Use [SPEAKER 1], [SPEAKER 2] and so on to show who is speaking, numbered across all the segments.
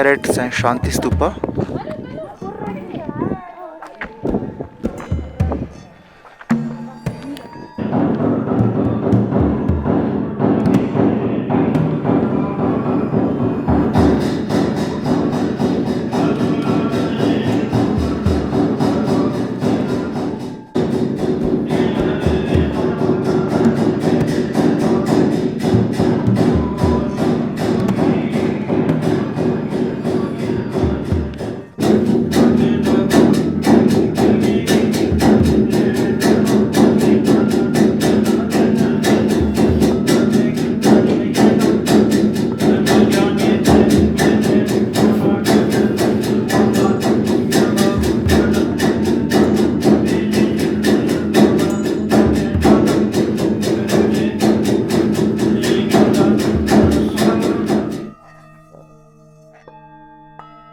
[SPEAKER 1] Are at Shanti Stupa.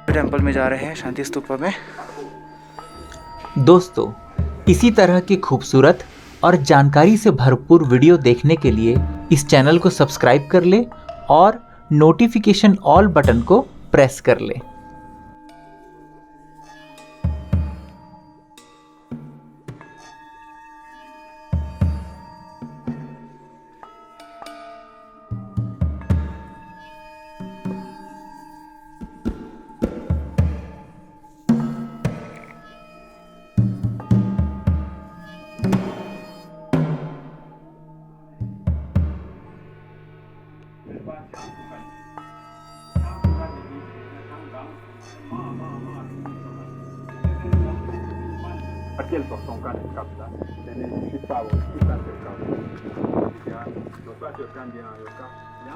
[SPEAKER 1] Temple में जा रहे हैं, शांति स्तूपा में।
[SPEAKER 2] दोस्तों, इसी तरह की खूबसूरत और जानकारी से भरपूर वीडियो देखने के लिए इस चैनल को सब्सक्राइब कर ले और नोटिफिकेशन ऑल बटन को प्रेस कर ले।
[SPEAKER 3] Aquele portão cara de capta, tem esse pau, que está cercado. Já, eu estou cercando já, eu cá. Já,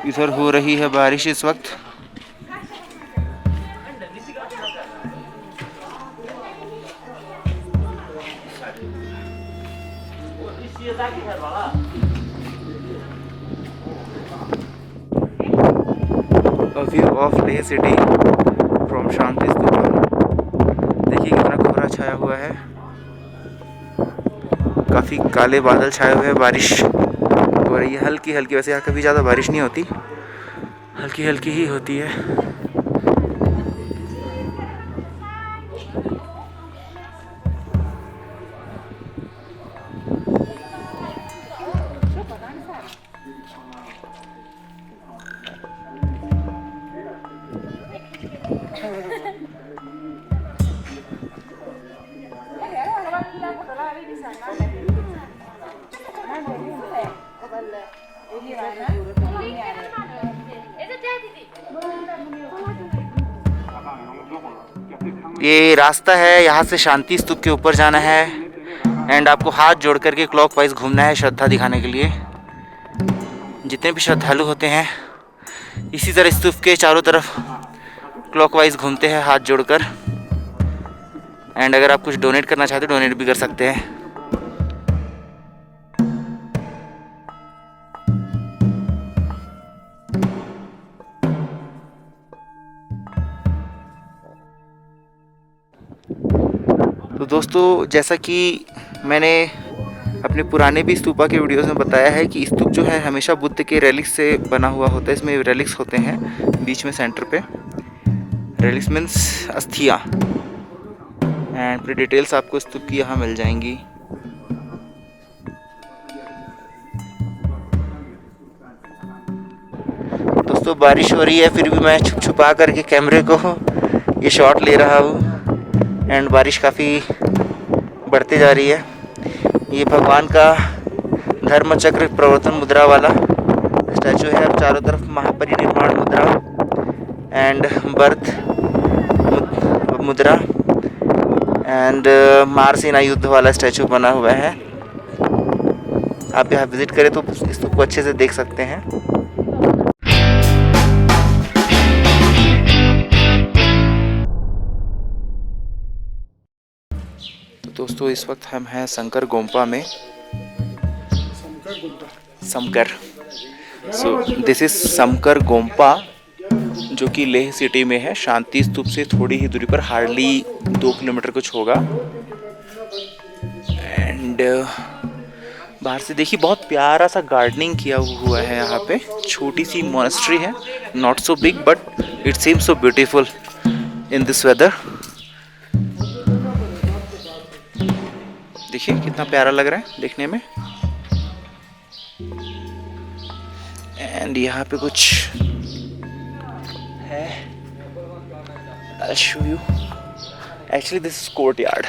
[SPEAKER 1] इधर हो रही है बारिश इस वक्त। A view of Leh city from शांति स्तूपा। देखिए कितना कोहरा छाया हुआ है, काफ़ी काले बादल छाए हुए हैं, बारिश हो रही है हल्की हल्की। वैसे यहाँ कभी ज़्यादा बारिश नहीं होती, हल्की हल्की ही होती है। ये रास्ता है, यहाँ से शांति स्तूप के ऊपर जाना है एंड आपको हाथ जोड़ करके क्लॉकवाइज घूमना है श्रद्धा दिखाने के लिए। जितने भी श्रद्धालु होते हैं इसी तरह स्तूप के चारों तरफ क्लॉकवाइज घूमते हैं हाथ जोड़कर। एंड अगर आप कुछ डोनेट करना चाहते हो डोनेट भी कर सकते हैं। तो दोस्तों, जैसा कि मैंने अपने पुराने भी स्तूपा के वीडियोस में बताया है कि स्तूप जो है हमेशा बुद्ध के रेलिक्स से बना हुआ होता है। इसमें रेलिक्स होते हैं बीच में सेंटर पे। रेलिक्स मीन्स अस्थियाँ। एंड पूरी डिटेल्स आपको स्तूप की यहाँ मिल जाएंगी। दोस्तों, बारिश हो रही है फिर भी मैं छुप छुपा करके कैमरे को ये शॉट ले रहा हूँ। एंड बारिश काफ़ी बढ़ते जा रही है। ये भगवान का धर्म चक्र प्रवर्तन मुद्रा वाला स्टैचू है। अब चारों तरफ महापरिनिर्वाण मुद्रा एंड बर्थ मुद्रा एंड मारसेना युद्ध वाला स्टैचू बना हुआ है। आप यहाँ विजिट करें तो इसको अच्छे से देख सकते हैं। दोस्तों, इस वक्त हम हैं शंकर गोम्पा में। समकर, सो दिस इज समकर गोम्पा, जो कि लेह सिटी में है। शांति स्तूप से थोड़ी ही दूरी पर, हार्डली 2 किलोमीटर कुछ होगा। एंड बाहर से देखिए बहुत प्यारा सा गार्डनिंग किया हुआ है यहाँ पे। छोटी सी मोनेस्ट्री है, not so big but it seems so beautiful in this weather. देखिए कितना प्यारा लग रहा है देखने में। एंड यहाँ पे कुछ है, I'll show you. Actually this is courtyard.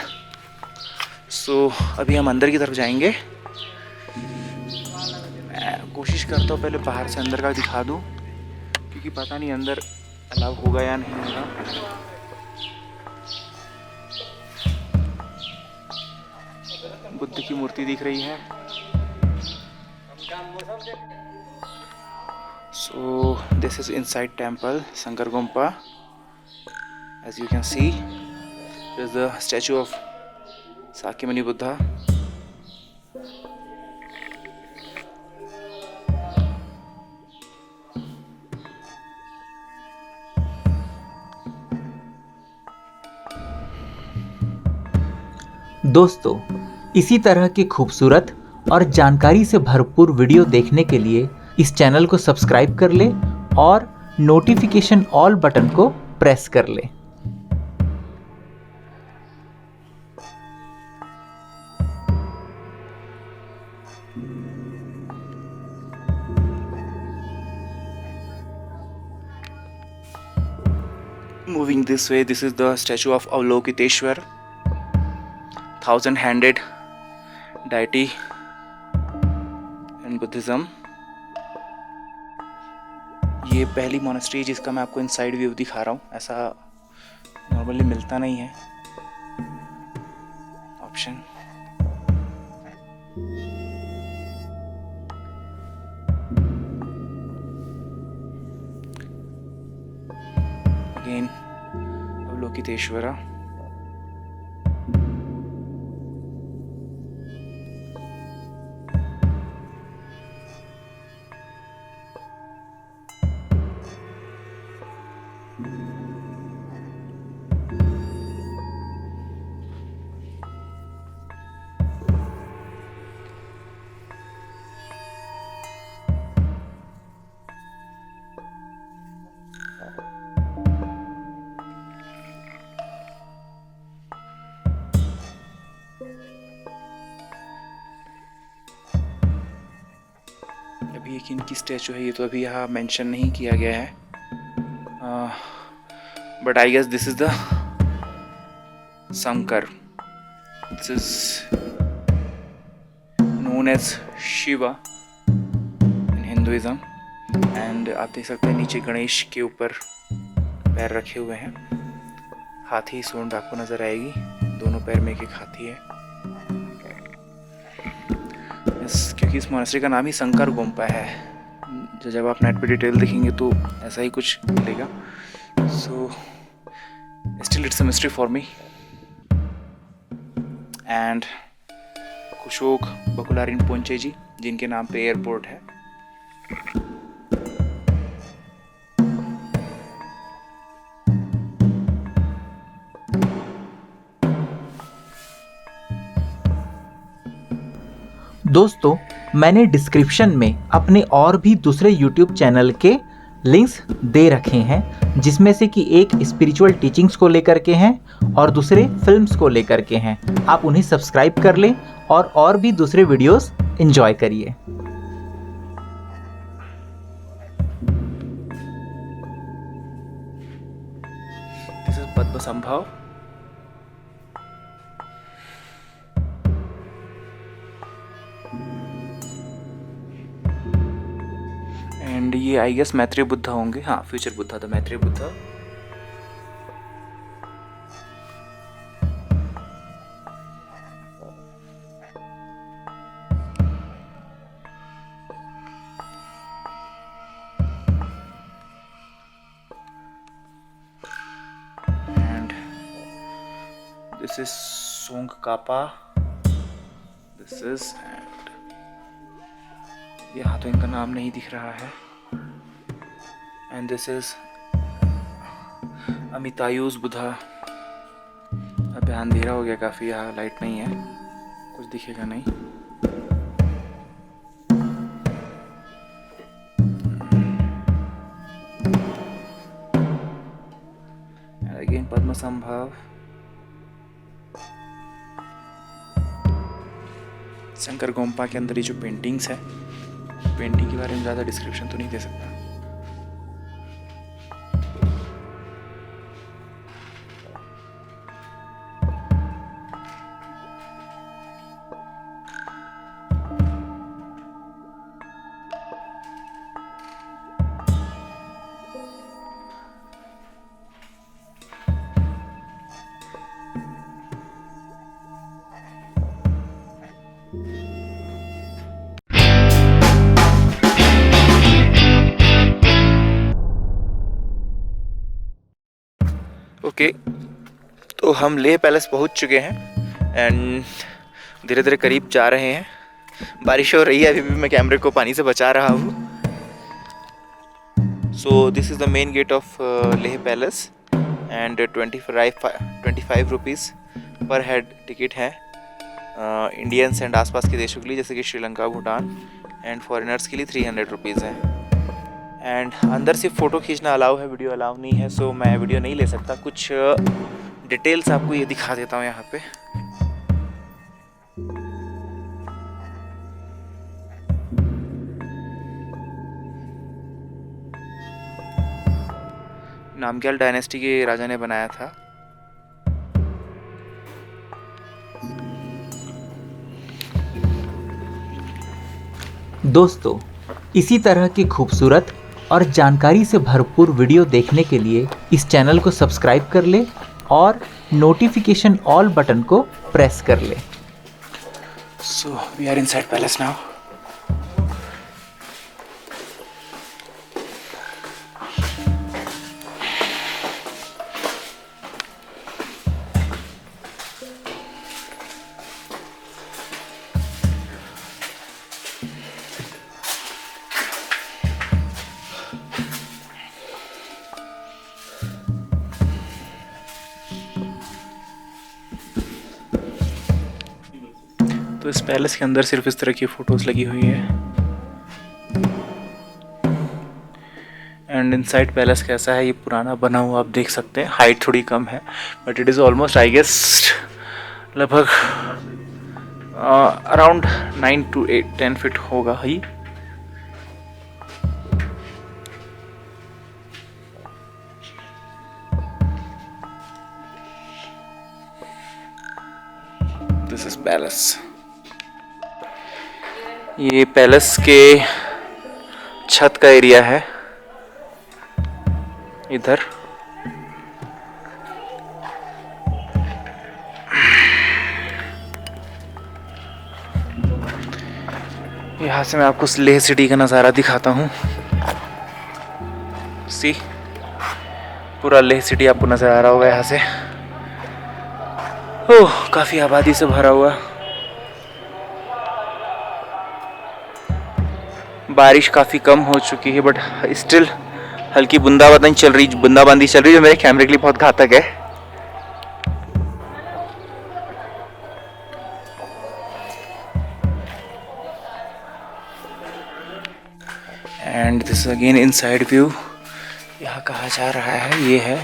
[SPEAKER 1] So अभी हम अंदर की तरफ जाएंगे। मैं कोशिश करता हूँ पहले बाहर से अंदर का दिखा दूँ, क्योंकि पता नहीं अंदर अलाउ होगा या नहीं होगा। बुद्ध की मूर्ति दिख रही है। So this is inside temple Sankar Gompa. As you can see, there is the statue of Sakyamuni Buddha.
[SPEAKER 2] दोस्तों, इसी तरह के खूबसूरत और जानकारी से भरपूर वीडियो देखने के लिए इस चैनल को सब्सक्राइब कर ले और नोटिफिकेशन ऑल बटन को प्रेस कर ले।
[SPEAKER 1] Moving this way, this is the statue of Avalokiteshwar, 1000-handed deity in Buddhism. ये पहली मोनेस्ट्री जिसका मैं आपको इनसाइड व्यू दिखा रहा हूँ। ऐसा नॉर्मली मिलता नहीं है ऑप्शन। अगेन अवलोकितेश्वरा। अभी एक इनकी स्टैचू है, ये तो अभी यहाँ मेंशन नहीं किया गया है, but I guess this is the Shankar. This is known as Shiva in Hinduism. And आप देख सकते हैं नीचे गणेश के ऊपर पैर रखे हुए हैं। हाथी सूंड आपको नजर आएगी, दोनों पैर में एक एक हाथी है। क्योंकि इस मोनेस्ट्री का नाम ही शंकर गोम्पा है, जो जब आप नेट पे डिटेल देखेंगे तो ऐसा ही कुछ मिलेगा। So still it's a mystery for me. And Kushok Bakula Rinpoche ji, जिनके नाम पे एयरपोर्ट है।
[SPEAKER 2] दोस्तों, मैंने डिस्क्रिप्शन में अपने और भी दूसरे YouTube चैनल के लिंक्स दे रखे हैं, जिसमें से कि एक स्पिरिचुअल टीचिंग्स को लेकर के हैं और दूसरे फिल्म्स को लेकर के हैं। आप उन्हें सब्सक्राइब कर लें और भी दूसरे वीडियोस एंजॉय करिए।
[SPEAKER 1] दिस इज पद्म संभव। एंड ये आई गेस मैत्रेय बुद्धा होंगे। हाँ, फ्यूचर बुद्धा तो Maitreya Buddha. And this is Tsongkhapa. This is, यहाँ तो इनका नाम नहीं दिख रहा है। And this is Amitayus Buddha. अब अंधेरा हो गया काफ़ी, यहाँ लाइट नहीं है, कुछ
[SPEAKER 4] दिखेगा नहीं। अगेन पद्म संभव, शंकर गोम्पा के अंदर ये जो पेंटिंग्स है, पेंटिंग के बारे में ज़्यादा डिस्क्रिप्शन तो नहीं दे सकता। ओके, तो हम लेह पैलेस पहुंच चुके हैं एंड धीरे धीरे करीब जा रहे हैं। बारिश हो रही है, अभी भी मैं कैमरे को पानी से बचा रहा हूँ। So this is the main gate of Leh palace and 25 rupees per head ticket है इंडियंस एंड आसपास के देशों के लिए, जैसे कि श्रीलंका, भूटान, एंड फॉरेनर्स के लिए 300 रुपीज़ है। एंड अंदर सिर्फ फ़ोटो खींचना अलाउ है, वीडियो अलाउ नहीं है, सो मैं वीडियो नहीं ले सकता। कुछ डिटेल्स आपको ये दिखा देता हूँ यहाँ पे। नामग्याल डायनेस्टी के राजा ने बनाया था।
[SPEAKER 2] दोस्तों, इसी तरह की खूबसूरत और जानकारी से भरपूर वीडियो देखने के लिए इस चैनल को सब्सक्राइब कर ले और नोटिफिकेशन ऑल बटन को प्रेस कर ले।
[SPEAKER 4] So we are inside palace now. तो इस पैलेस के अंदर सिर्फ इस तरह की फ़ोटोज़ लगी हुई है। एंड इनसाइड पैलेस कैसा है, ये पुराना बना हुआ आप देख सकते हैं। हाइट थोड़ी कम है but it is almost I guess लगभग अराउंड 9 to 10 फीट होगा ही। This is palace. ये पैलेस के छत का एरिया है इधर। यहाँ से मैं आपको लेह सिटी का नज़ारा दिखाता हूँ। सी, पूरा लेह सिटी आपको नज़र आ रहा होगा यहाँ से। ओह, काफ़ी आबादी से भरा हुआ। बारिश काफ़ी कम हो चुकी है बट स्टिल हल्की बूंदाबांदी चल रही जो मेरे कैमरे के लिए बहुत घातक है। And this again inside view. यहाँ कहा जा रहा है ये है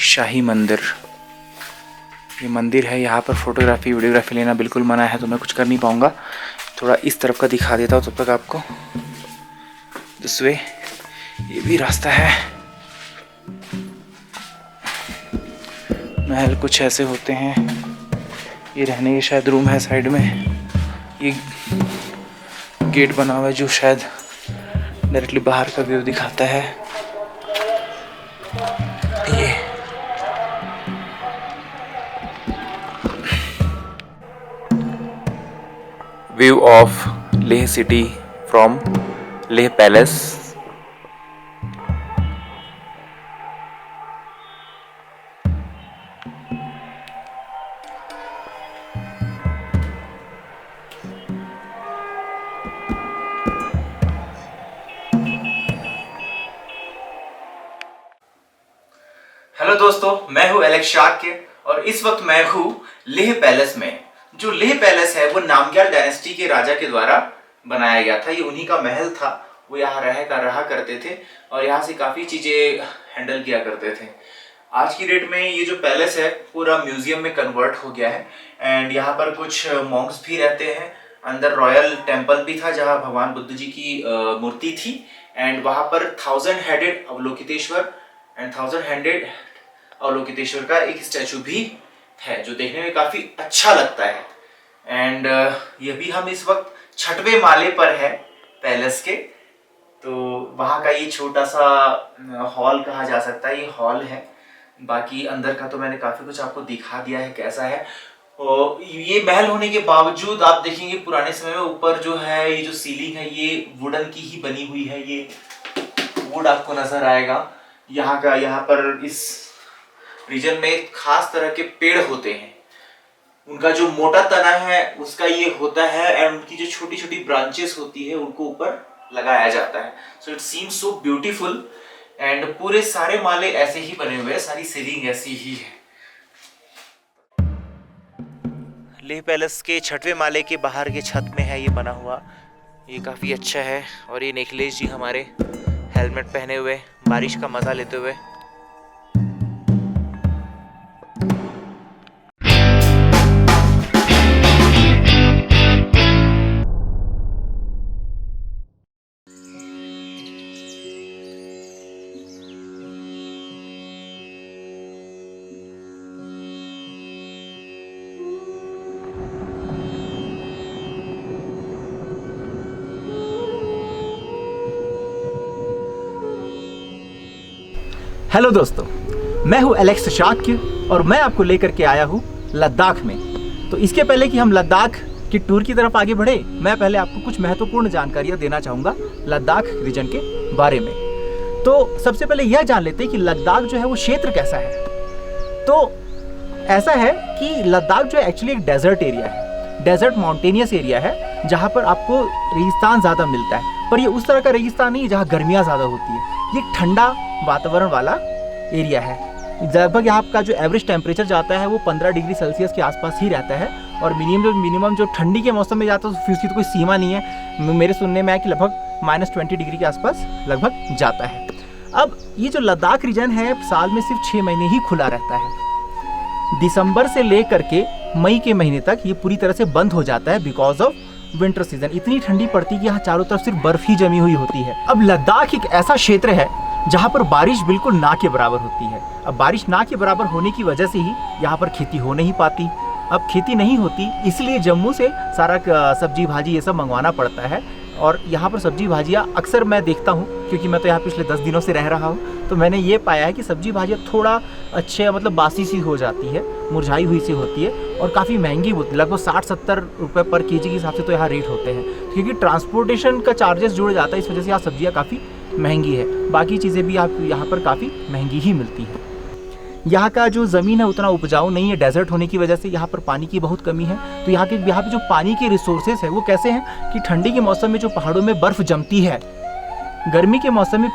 [SPEAKER 4] शाही मंदिर। ये मंदिर है, यहाँ पर फोटोग्राफी वीडियोग्राफी लेना बिल्कुल मना है, तो मैं कुछ कर नहीं पाऊँगा। थोड़ा इस तरफ का दिखा देता हूँ तब तक आपको। दिस वे, ये भी रास्ता है। महल कुछ ऐसे होते हैं। ये रहने के शायद रूम है साइड में। ये गेट बना हुआ है जो शायद डायरेक्टली बाहर का व्यू दिखाता है। ये view of Leh city from Leh palace.
[SPEAKER 1] Hello दोस्तों, मैं हूं एलेक्स शाक्य और इस वक्त मैं हूं लेह पैलेस में, जो लेह पैलेस है वो नामग्याल डायनेस्टी के राजा के द्वारा बनाया गया था। ये उन्हीं का महल था, वो यहाँ रहा करते थे और यहाँ से काफ़ी चीज़ें हैंडल किया करते थे। आज की डेट में ये जो पैलेस है पूरा म्यूजियम में कन्वर्ट हो गया है एंड यहाँ पर कुछ मॉन्क्स भी रहते हैं। अंदर रॉयल टेम्पल भी था जहाँ भगवान बुद्ध जी की मूर्ति थी एंड वहाँ पर 1000 headed Avalokiteshvara and 1000 headed Avalokiteshvara का एक स्टैचू भी है जो देखने में काफ़ी अच्छा लगता है। एंड ये भी हम इस वक्त 6वें माले पर है पैलेस के, तो वहाँ का ये छोटा सा हॉल कहा जा सकता है, ये हॉल है। बाकी अंदर का तो मैंने काफ़ी कुछ आपको दिखा दिया है कैसा है। और ये महल होने के बावजूद आप देखेंगे पुराने समय में ऊपर जो है ये जो सीलिंग है ये वुडन की ही बनी हुई है, ये वुड आपको नजर आएगा। यहाँ पर इस रीजन में खास तरह के पेड़ होते हैं, उनका जो मोटा तना है उसका ये होता है एंड उनकी जो छोटी छोटी ब्रांचेस होती है उनको ऊपर लगाया जाता है। So it seems so beautiful and पूरे सारे माले ऐसे ही बने हुए हैं, सारी सीलिंग ऐसी ही है। लेह पैलेस के 6वें माले के बाहर के छत में है ये बना हुआ, ये काफ़ी अच्छा है। और ये निखिलेश जी हमारे हेलमेट पहने हुए बारिश का मज़ा लेते हुए।
[SPEAKER 2] हेलो दोस्तों, मैं हूं एलेक्स शाक्य और मैं आपको लेकर के आया हूं लद्दाख में। तो इसके पहले कि हम लद्दाख की टूर की तरफ आगे बढ़े, मैं पहले आपको कुछ महत्वपूर्ण जानकारियां देना चाहूँगा लद्दाख रीजन के बारे में। तो सबसे पहले यह जान लेते हैं कि लद्दाख जो है वो क्षेत्र कैसा है। तो ऐसा है कि लद्दाख जो है एक्चुअली एक डेजर्ट एरिया है, डेजर्ट माउंटेनियस एरिया है जहाँ पर आपको रेगिस्तान ज़्यादा मिलता है, पर ये उस तरह का रेगिस्तान नहीं है जहाँ गर्मियाँ ज़्यादा होती है। ये ठंडा वातावरण वाला एरिया है। लगभग यहाँ का जो एवरेज टेम्परेचर जाता है वो 15 डिग्री सेल्सियस के आसपास ही रहता है और मिनिमम जो ठंडी के मौसम में जाता है तो उसकी तो कोई सीमा नहीं है। मेरे सुनने में है कि लगभग -20 डिग्री के आसपास लगभग जाता है। अब ये जो लद्दाख रीजन है साल में सिर्फ 6 महीने ही खुला रहता है। दिसंबर से लेकर के मई के महीने तक ये पूरी तरह से बंद हो जाता है बिकॉज ऑफ विंटर सीजन। इतनी ठंडी पड़ती है कि यहाँ चारों तरफ सिर्फ बर्फ ही जमी हुई होती है। अब लद्दाख एक ऐसा क्षेत्र है जहाँ पर बारिश बिल्कुल ना के बराबर होती है। अब बारिश ना के बराबर होने की वजह से ही यहाँ पर खेती हो नहीं पाती। अब खेती नहीं होती इसलिए जम्मू से सारा सब्जी भाजी ये सब मंगवाना पड़ता है। और यहाँ पर सब्जी भाजियाँ अक्सर मैं देखता हूँ, क्योंकि मैं तो यहाँ पिछले 10 दिनों से रह रहा हूँ, तो मैंने ये पाया है कि सब्जी भाजियाँ थोड़ा अच्छे मतलब बासी सी हो जाती है, मुरझाई हुई सी होती है और काफ़ी महंगी होती है। लगभग 60-70 रुपये पर केजी के हिसाब से तो यहाँ रेट होते हैं, क्योंकि ट्रांसपोर्टेशन का चार्जेस जुड़ जाता है। इस वजह से यहाँ सब्जियाँ काफ़ी महंगी है। बाकी चीज़ें भी आप यहाँ पर काफ़ी महंगी ही मिलती है। यहाँ का जो ज़मीन है उतना उपजाऊ नहीं है, डेजर्ट होने की वजह से यहाँ पर पानी की बहुत कमी है। तो यहाँ पे जो पानी के रिसोर्सेज है वो कैसे हैं कि ठंडी के मौसम में जो पहाड़ों में बर्फ़ जमती है, गर्मी के मौसम में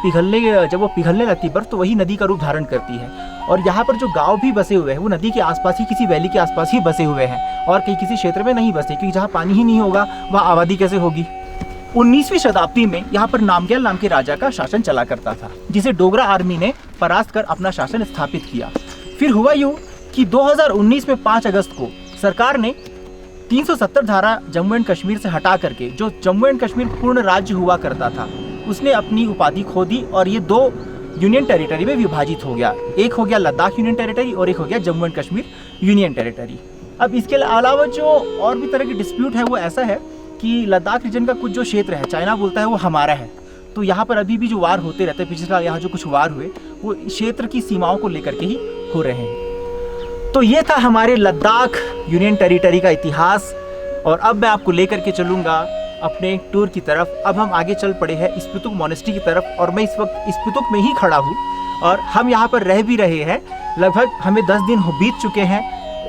[SPEAKER 2] जब वो पिघलने लगती है बर्फ़, तो वही नदी का रूप धारण करती है। और यहाँ पर जो गाँव भी बसे हुए हैं वो नदी के आसपास ही, किसी वैली के आसपास ही बसे हुए हैं और कहीं किसी क्षेत्र में नहीं बसे, क्योंकि जहाँ पानी ही नहीं होगा वहाँ आबादी कैसे होगी। 19वीं शताब्दी में यहाँ पर नामग्याल नाम के राजा का शासन चला करता था, जिसे डोगरा आर्मी ने परास्त कर अपना शासन स्थापित किया। फिर हुआ यूँ कि 2019 में 5 अगस्त को सरकार ने 370 धारा जम्मू एंड कश्मीर से हटा करके, जो जम्मू एंड कश्मीर पूर्ण राज्य हुआ करता था, उसने अपनी उपाधि खो दी और ये 2 यूनियन टेरिटरी में विभाजित हो गया। एक हो गया लद्दाख यूनियन टेरिटरी और एक हो गया Jammu and Kashmir union territory. अब इसके अलावा जो और भी तरह की डिस्प्यूट है वो ऐसा है कि लद्दाख रीजन का कुछ जो क्षेत्र है चाइना बोलता है वो हमारा है। तो यहाँ पर अभी भी जो वार होते रहते हैं, पिछले साल यहाँ जो कुछ वार हुए वो क्षेत्र की सीमाओं को लेकर के ही हो रहे हैं। तो ये था हमारे लद्दाख यूनियन टेरिटरी का इतिहास और अब मैं आपको लेकर के चलूँगा अपने टूर की तरफ। अब हम आगे चल पड़े हैं स्पितुक मोनेस्ट्री की तरफ और मैं इस वक्त स्पितुक में ही खड़ा हूँ और हम यहाँ पर रह भी रहे हैं। लगभग हमें 10 दिन बीत चुके हैं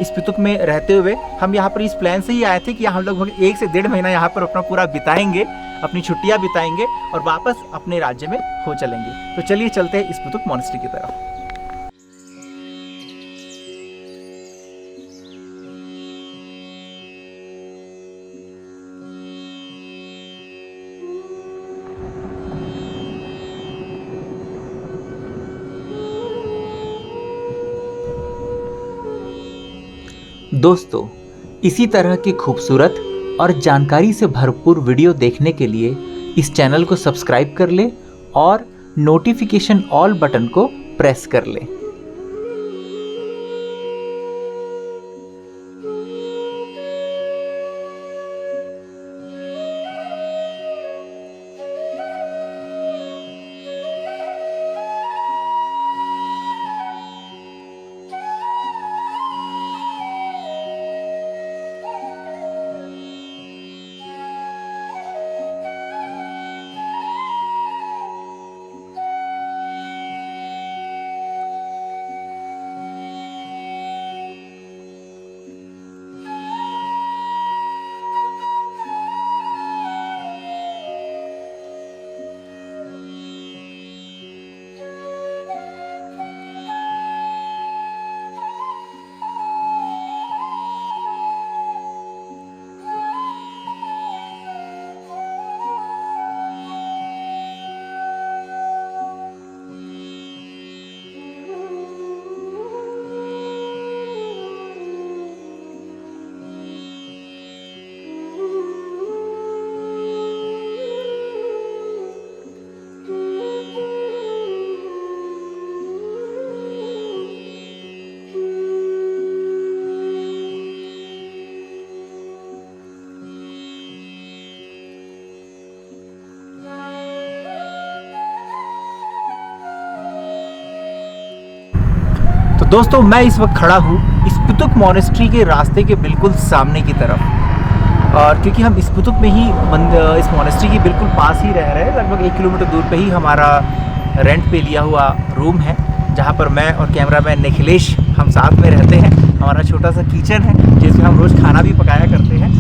[SPEAKER 2] स्पितुक में रहते हुए। हम यहाँ पर इस प्लान से ही आए थे कि हम लगभग 1 से 1.5 महीना यहाँ पर अपना पूरा बिताएंगे, अपनी छुट्टियाँ बिताएंगे और वापस अपने राज्य में हो चलेंगे। तो चलिए चलते हैं स्पितुक मोनेस्ट्री की तरफ। दोस्तों, इसी तरह की खूबसूरत और जानकारी से भरपूर वीडियो देखने के लिए इस चैनल को सब्सक्राइब कर ले और नोटिफिकेशन ऑल बटन को प्रेस कर ले। तो दोस्तों, मैं इस वक्त खड़ा हूँ स्पुतुक मॉनेस्ट्री के रास्ते के बिल्कुल सामने की तरफ, और क्योंकि हम स्पुतुक में ही इस मॉनेस्ट्री के बिल्कुल पास ही रह रहे हैं, लगभग 1 किलोमीटर दूर पे ही हमारा रेंट पे लिया हुआ रूम है, जहाँ पर मैं और कैमरामैन निखिलेश हम साथ में रहते हैं। हमारा छोटा सा किचन है जिसमें हम रोज़ खाना भी पकाया करते हैं।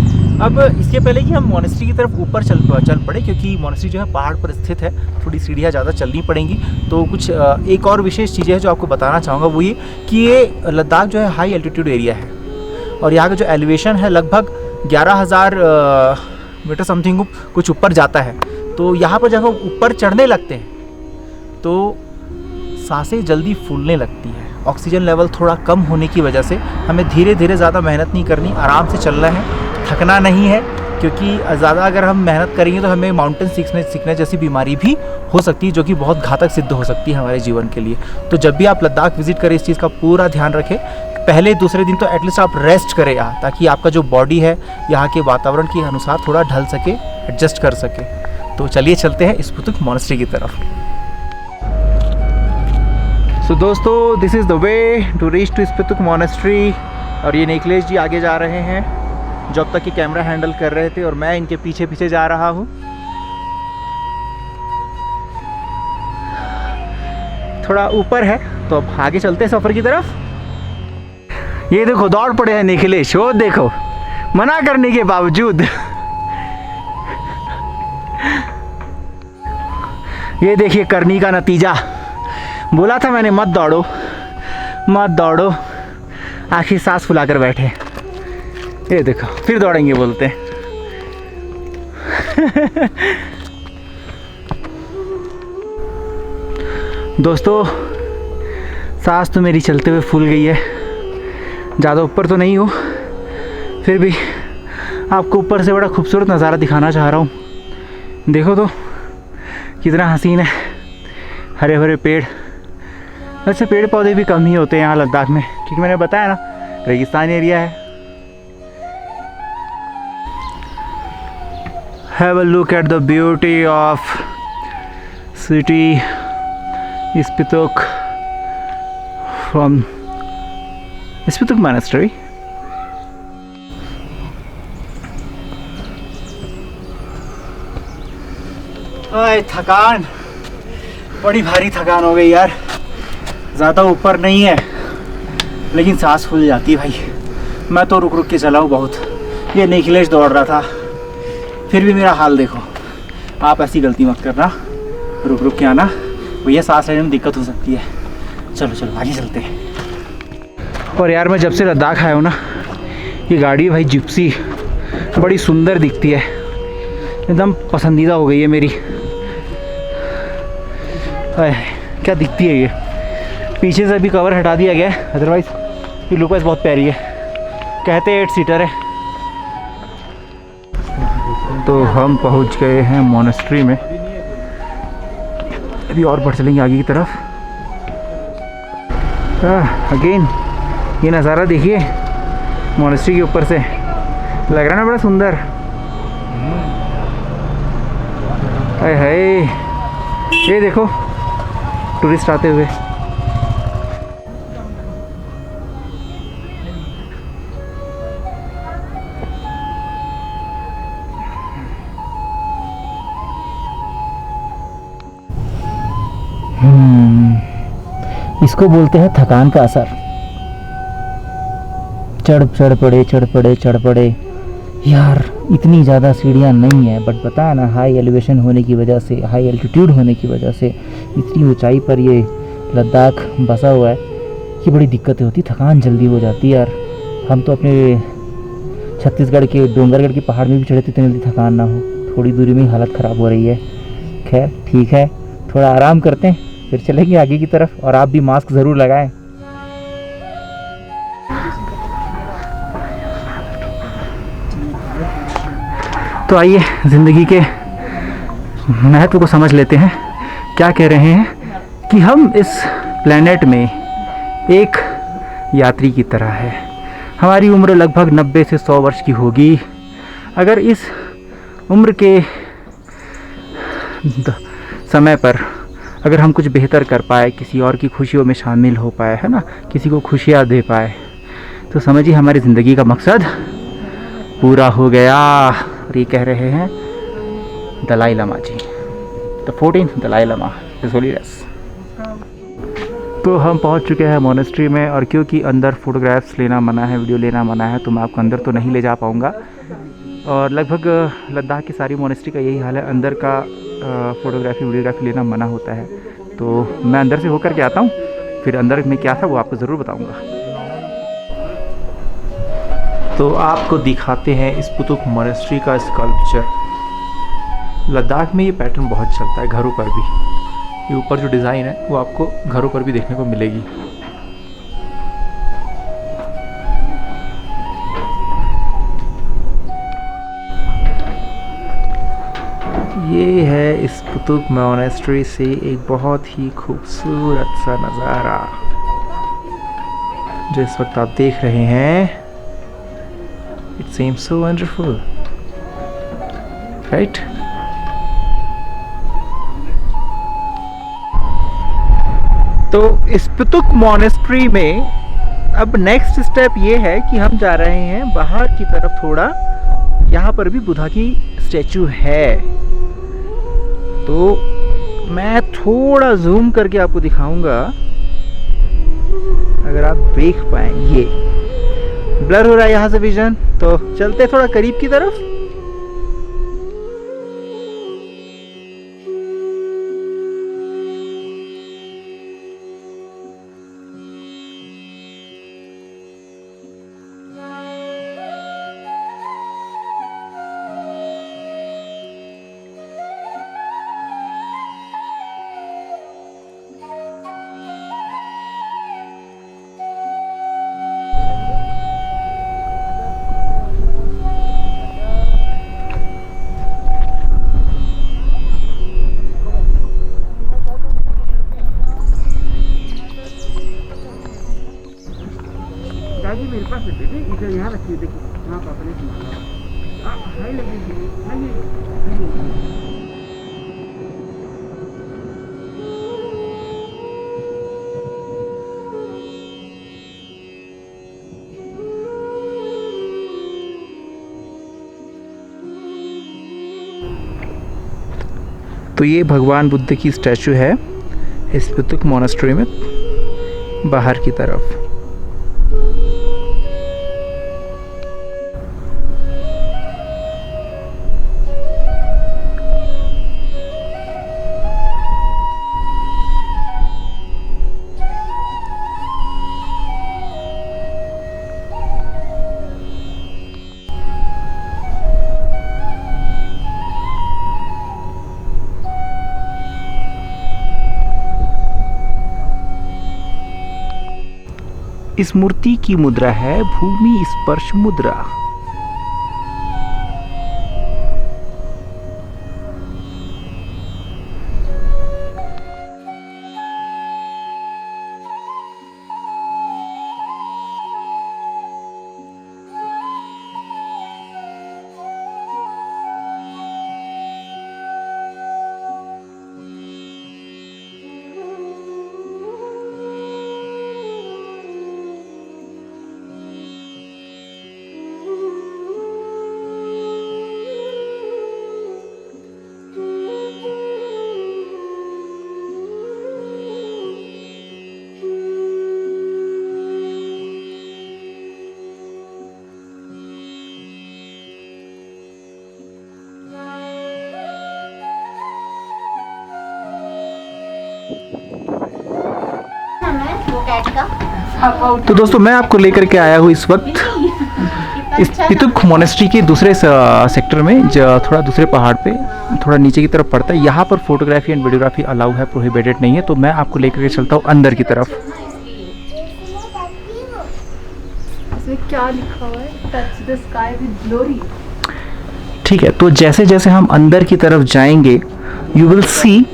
[SPEAKER 2] अब इसके पहले कि हम मॉनेस्ट्री की तरफ ऊपर चल पड़े, क्योंकि मॉनेस्ट्री जो है पहाड़ पर स्थित है, थोड़ी सीढ़ियाँ ज़्यादा चलनी पड़ेंगी, तो कुछ एक और विशेष चीज़ें हैं जो आपको बताना चाहूँगा। वो ये कि ये लद्दाख जो है हाई एल्टीट्यूड एरिया है, और यहाँ का जो एलिवेशन है लगभग 11,000 मीटर समथिंग कुछ ऊपर जाता है। तो यहाँ पर जब हम ऊपर चढ़ने लगते हैं तो सांसें जल्दी फूलने लगती है। ऑक्सीजन लेवल थोड़ा कम होने की वजह से हमें धीरे धीरे ज़्यादा मेहनत नहीं करनी, आराम से चलना है, थकना नहीं है, क्योंकि ज़्यादा अगर हम मेहनत करेंगे तो हमें माउंटेन सीखने जैसी बीमारी भी हो सकती है, जो कि बहुत घातक सिद्ध हो सकती है हमारे जीवन के लिए। तो जब भी आप लद्दाख विजिट करें, इस चीज़ का पूरा ध्यान रखें। पहले दूसरे दिन तो एटलीस्ट आप रेस्ट करें यहाँ, ताकि आपका जो बॉडी है यहाँ के वातावरण के अनुसार थोड़ा ढल सके, एडजस्ट कर सके। तो चलिए चलते हैं स्पुतुक मॉनेस्ट्री की तरफ। सो दोस्तों, this is the way to reach to Spituk monastery, और ये निखिलेश जी आगे जा रहे हैं जो अब तक के कैमरा हैंडल कर रहे थे, और मैं इनके पीछे पीछे जा रहा हूँ। थोड़ा ऊपर है तो अब आगे चलते हैं सफ़र की तरफ। ये देखो दौड़ पड़े हैं निखिलेश, वो देखो, मना करने के बावजूद। ये देखिए करनी का नतीजा। बोला था मैंने मत दौड़ो मत दौड़ो, आखिर सांस फुलाकर बैठे। ये देखो फिर दौड़ेंगे बोलते हैं। दोस्तों, सांस तो मेरी चलते हुए फूल गई है। ज़्यादा ऊपर तो नहीं हूँ, फिर भी आपको ऊपर से बड़ा खूबसूरत नज़ारा दिखाना चाह रहा हूँ। देखो तो कितना हसीन है, हरे भरे पेड़। वैसे पेड़ पौधे भी कम ही होते हैं यहाँ लद्दाख में, क्योंकि मैंने बताया ना रेगिस्तान एरिया है। Have a look at the beauty of city Spituk from Spituk monastery. ओए थकान, बड़ी भारी थकान हो गई यार। ज़्यादा ऊपर नहीं है लेकिन सांस फूल जाती है भाई। मैं तो रुक रुक के चला हूँ बहुत। ये निखिलेश दौड़ रहा था, फिर भी मेरा हाल देखो। आप ऐसी गलती मत करना, रुक रुक के आना, भैया सांस लेने में दिक्कत हो सकती है। चलो चलो आगे चलते हैं। और यार मैं जब से लद्दाख आया हूँ ना, ये गाड़ी भाई जिप्सी बड़ी सुंदर दिखती है, एकदम पसंदीदा हो गई है मेरी। क्या दिखती है ये। पीछे से अभी कवर हटा दिया गया है, अदरवाइज़ ये लुक वाइज बहुत प्यारी है।
[SPEAKER 3] कहते 8 सीटर है। तो हम पहुंच गए हैं मोनेस्ट्री में, अभी और बढ़ चलेंगे आगे की तरफ। अगेन ये नज़ारा देखिए मोनेस्ट्री के ऊपर से, लग रहा है ना बड़ा सुंदर। हाय हाय, ये देखो टूरिस्ट आते हुए।
[SPEAKER 2] इसको बोलते हैं थकान का असर। चढ़ पड़े यार, इतनी ज़्यादा सीढ़ियाँ नहीं है, बट पता है ना, हाई एलिवेशन होने की वजह से, हाई एल्टीट्यूड होने की वजह से, इतनी ऊंचाई पर ये लद्दाख बसा हुआ है कि बड़ी दिक्कतें होती, थकान जल्दी हो जाती है यार। हम तो अपने छत्तीसगढ़ के डोंगरगढ़ के पहाड़ में भी चढ़े थे, इतनी जल्दी थकान ना हो। थोड़ी दूरी में ही हालत ख़राब हो रही है। खैर ठीक है, थोड़ा आराम करते हैं, फिर चलेंगे आगे की तरफ। और आप भी मास्क ज़रूर लगाएं।
[SPEAKER 3] तो आइए ज़िंदगी के महत्व को समझ लेते हैं। क्या कह रहे हैं कि हम इस प्लेनेट में एक यात्री की तरह है। हमारी उम्र लगभग 90 से 100 वर्ष की होगी। अगर इस उम्र के समय पर अगर हम कुछ बेहतर कर पाए, किसी और की खुशियों में शामिल हो पाए, है ना, किसी को खुशियाँ दे पाए, तो समझिए हमारी ज़िंदगी का मकसद पूरा हो गया। और ये कह रहे हैं Dalai Lama ji, the 14th Dalai Lama is holiness. तो हम पहुंच चुके हैं मोनेस्ट्री में, और क्योंकि अंदर फ़ोटोग्राफ्स लेना मना है, वीडियो लेना मना है, तो मैं आपको अंदर तो नहीं ले जा पाऊँगा। और लगभग लद्दाख की सारी मोनेस्ट्री का यही हाल है, अंदर का फ़ोटोग्राफी वीडियोग्राफी लेना मना होता है। तो मैं अंदर से होकर के आता हूँ, फिर अंदर में क्या था वो आपको ज़रूर बताऊँगा।
[SPEAKER 2] तो आपको दिखाते हैं स्पुतुक मोनेस्ट्री का स्कल्पचर। लद्दाख में ये पैटर्न बहुत चलता है, घरों पर भी। ये ऊपर जो डिज़ाइन है वो आपको घरों पर भी देखने को मिलेगी। ये है स्पुतुक मोनेस्ट्री से एक बहुत ही खूबसूरत सा नज़ारा जो इस वक्त आप देख रहे हैं। It seems so wonderful, right? तो स्पुतुक मोनेस्ट्री में अब नेक्स्ट स्टेप ये है कि हम जा रहे हैं बाहर की तरफ थोड़ा। यहाँ पर भी बुद्धा की स्टैचू है, तो मैं थोड़ा जूम करके आपको दिखाऊंगा, अगर आप देख पाएँ। ये ब्लर हो रहा है यहाँ से विजन, तो चलते थोड़ा करीब की तरफ। मेरे पास इधर यहाँ रखिए, देखिए हाँ पापा ने लगी। तो ये भगवान बुद्ध की स्टैचू है स्पुतुक मोनेस्ट्री में बाहर की तरफ।
[SPEAKER 3] इस मूर्ति की मुद्रा है भूमि स्पर्श मुद्रा। तो दोस्तों मैं आपको लेकर के आया हूँ इस वक्त इस पितुक मोनेस्ट्री के दूसरे सेक्टर में, जो थोड़ा दूसरे पहाड़ पे थोड़ा नीचे की तरफ पड़ता है। यहाँ पर फोटोग्राफी एंड वीडियोग्राफी अलाउ है, प्रोहिबिटेड नहीं है। तो मैं आपको लेकर के चलता हूँ अंदर की तरफ।
[SPEAKER 5] इसमें क्या लिखा हुआ है? Touch the sky with glory.
[SPEAKER 3] ठीक है, तो जैसे जैसे हम अंदर की तरफ जाएंगे यू विल सी,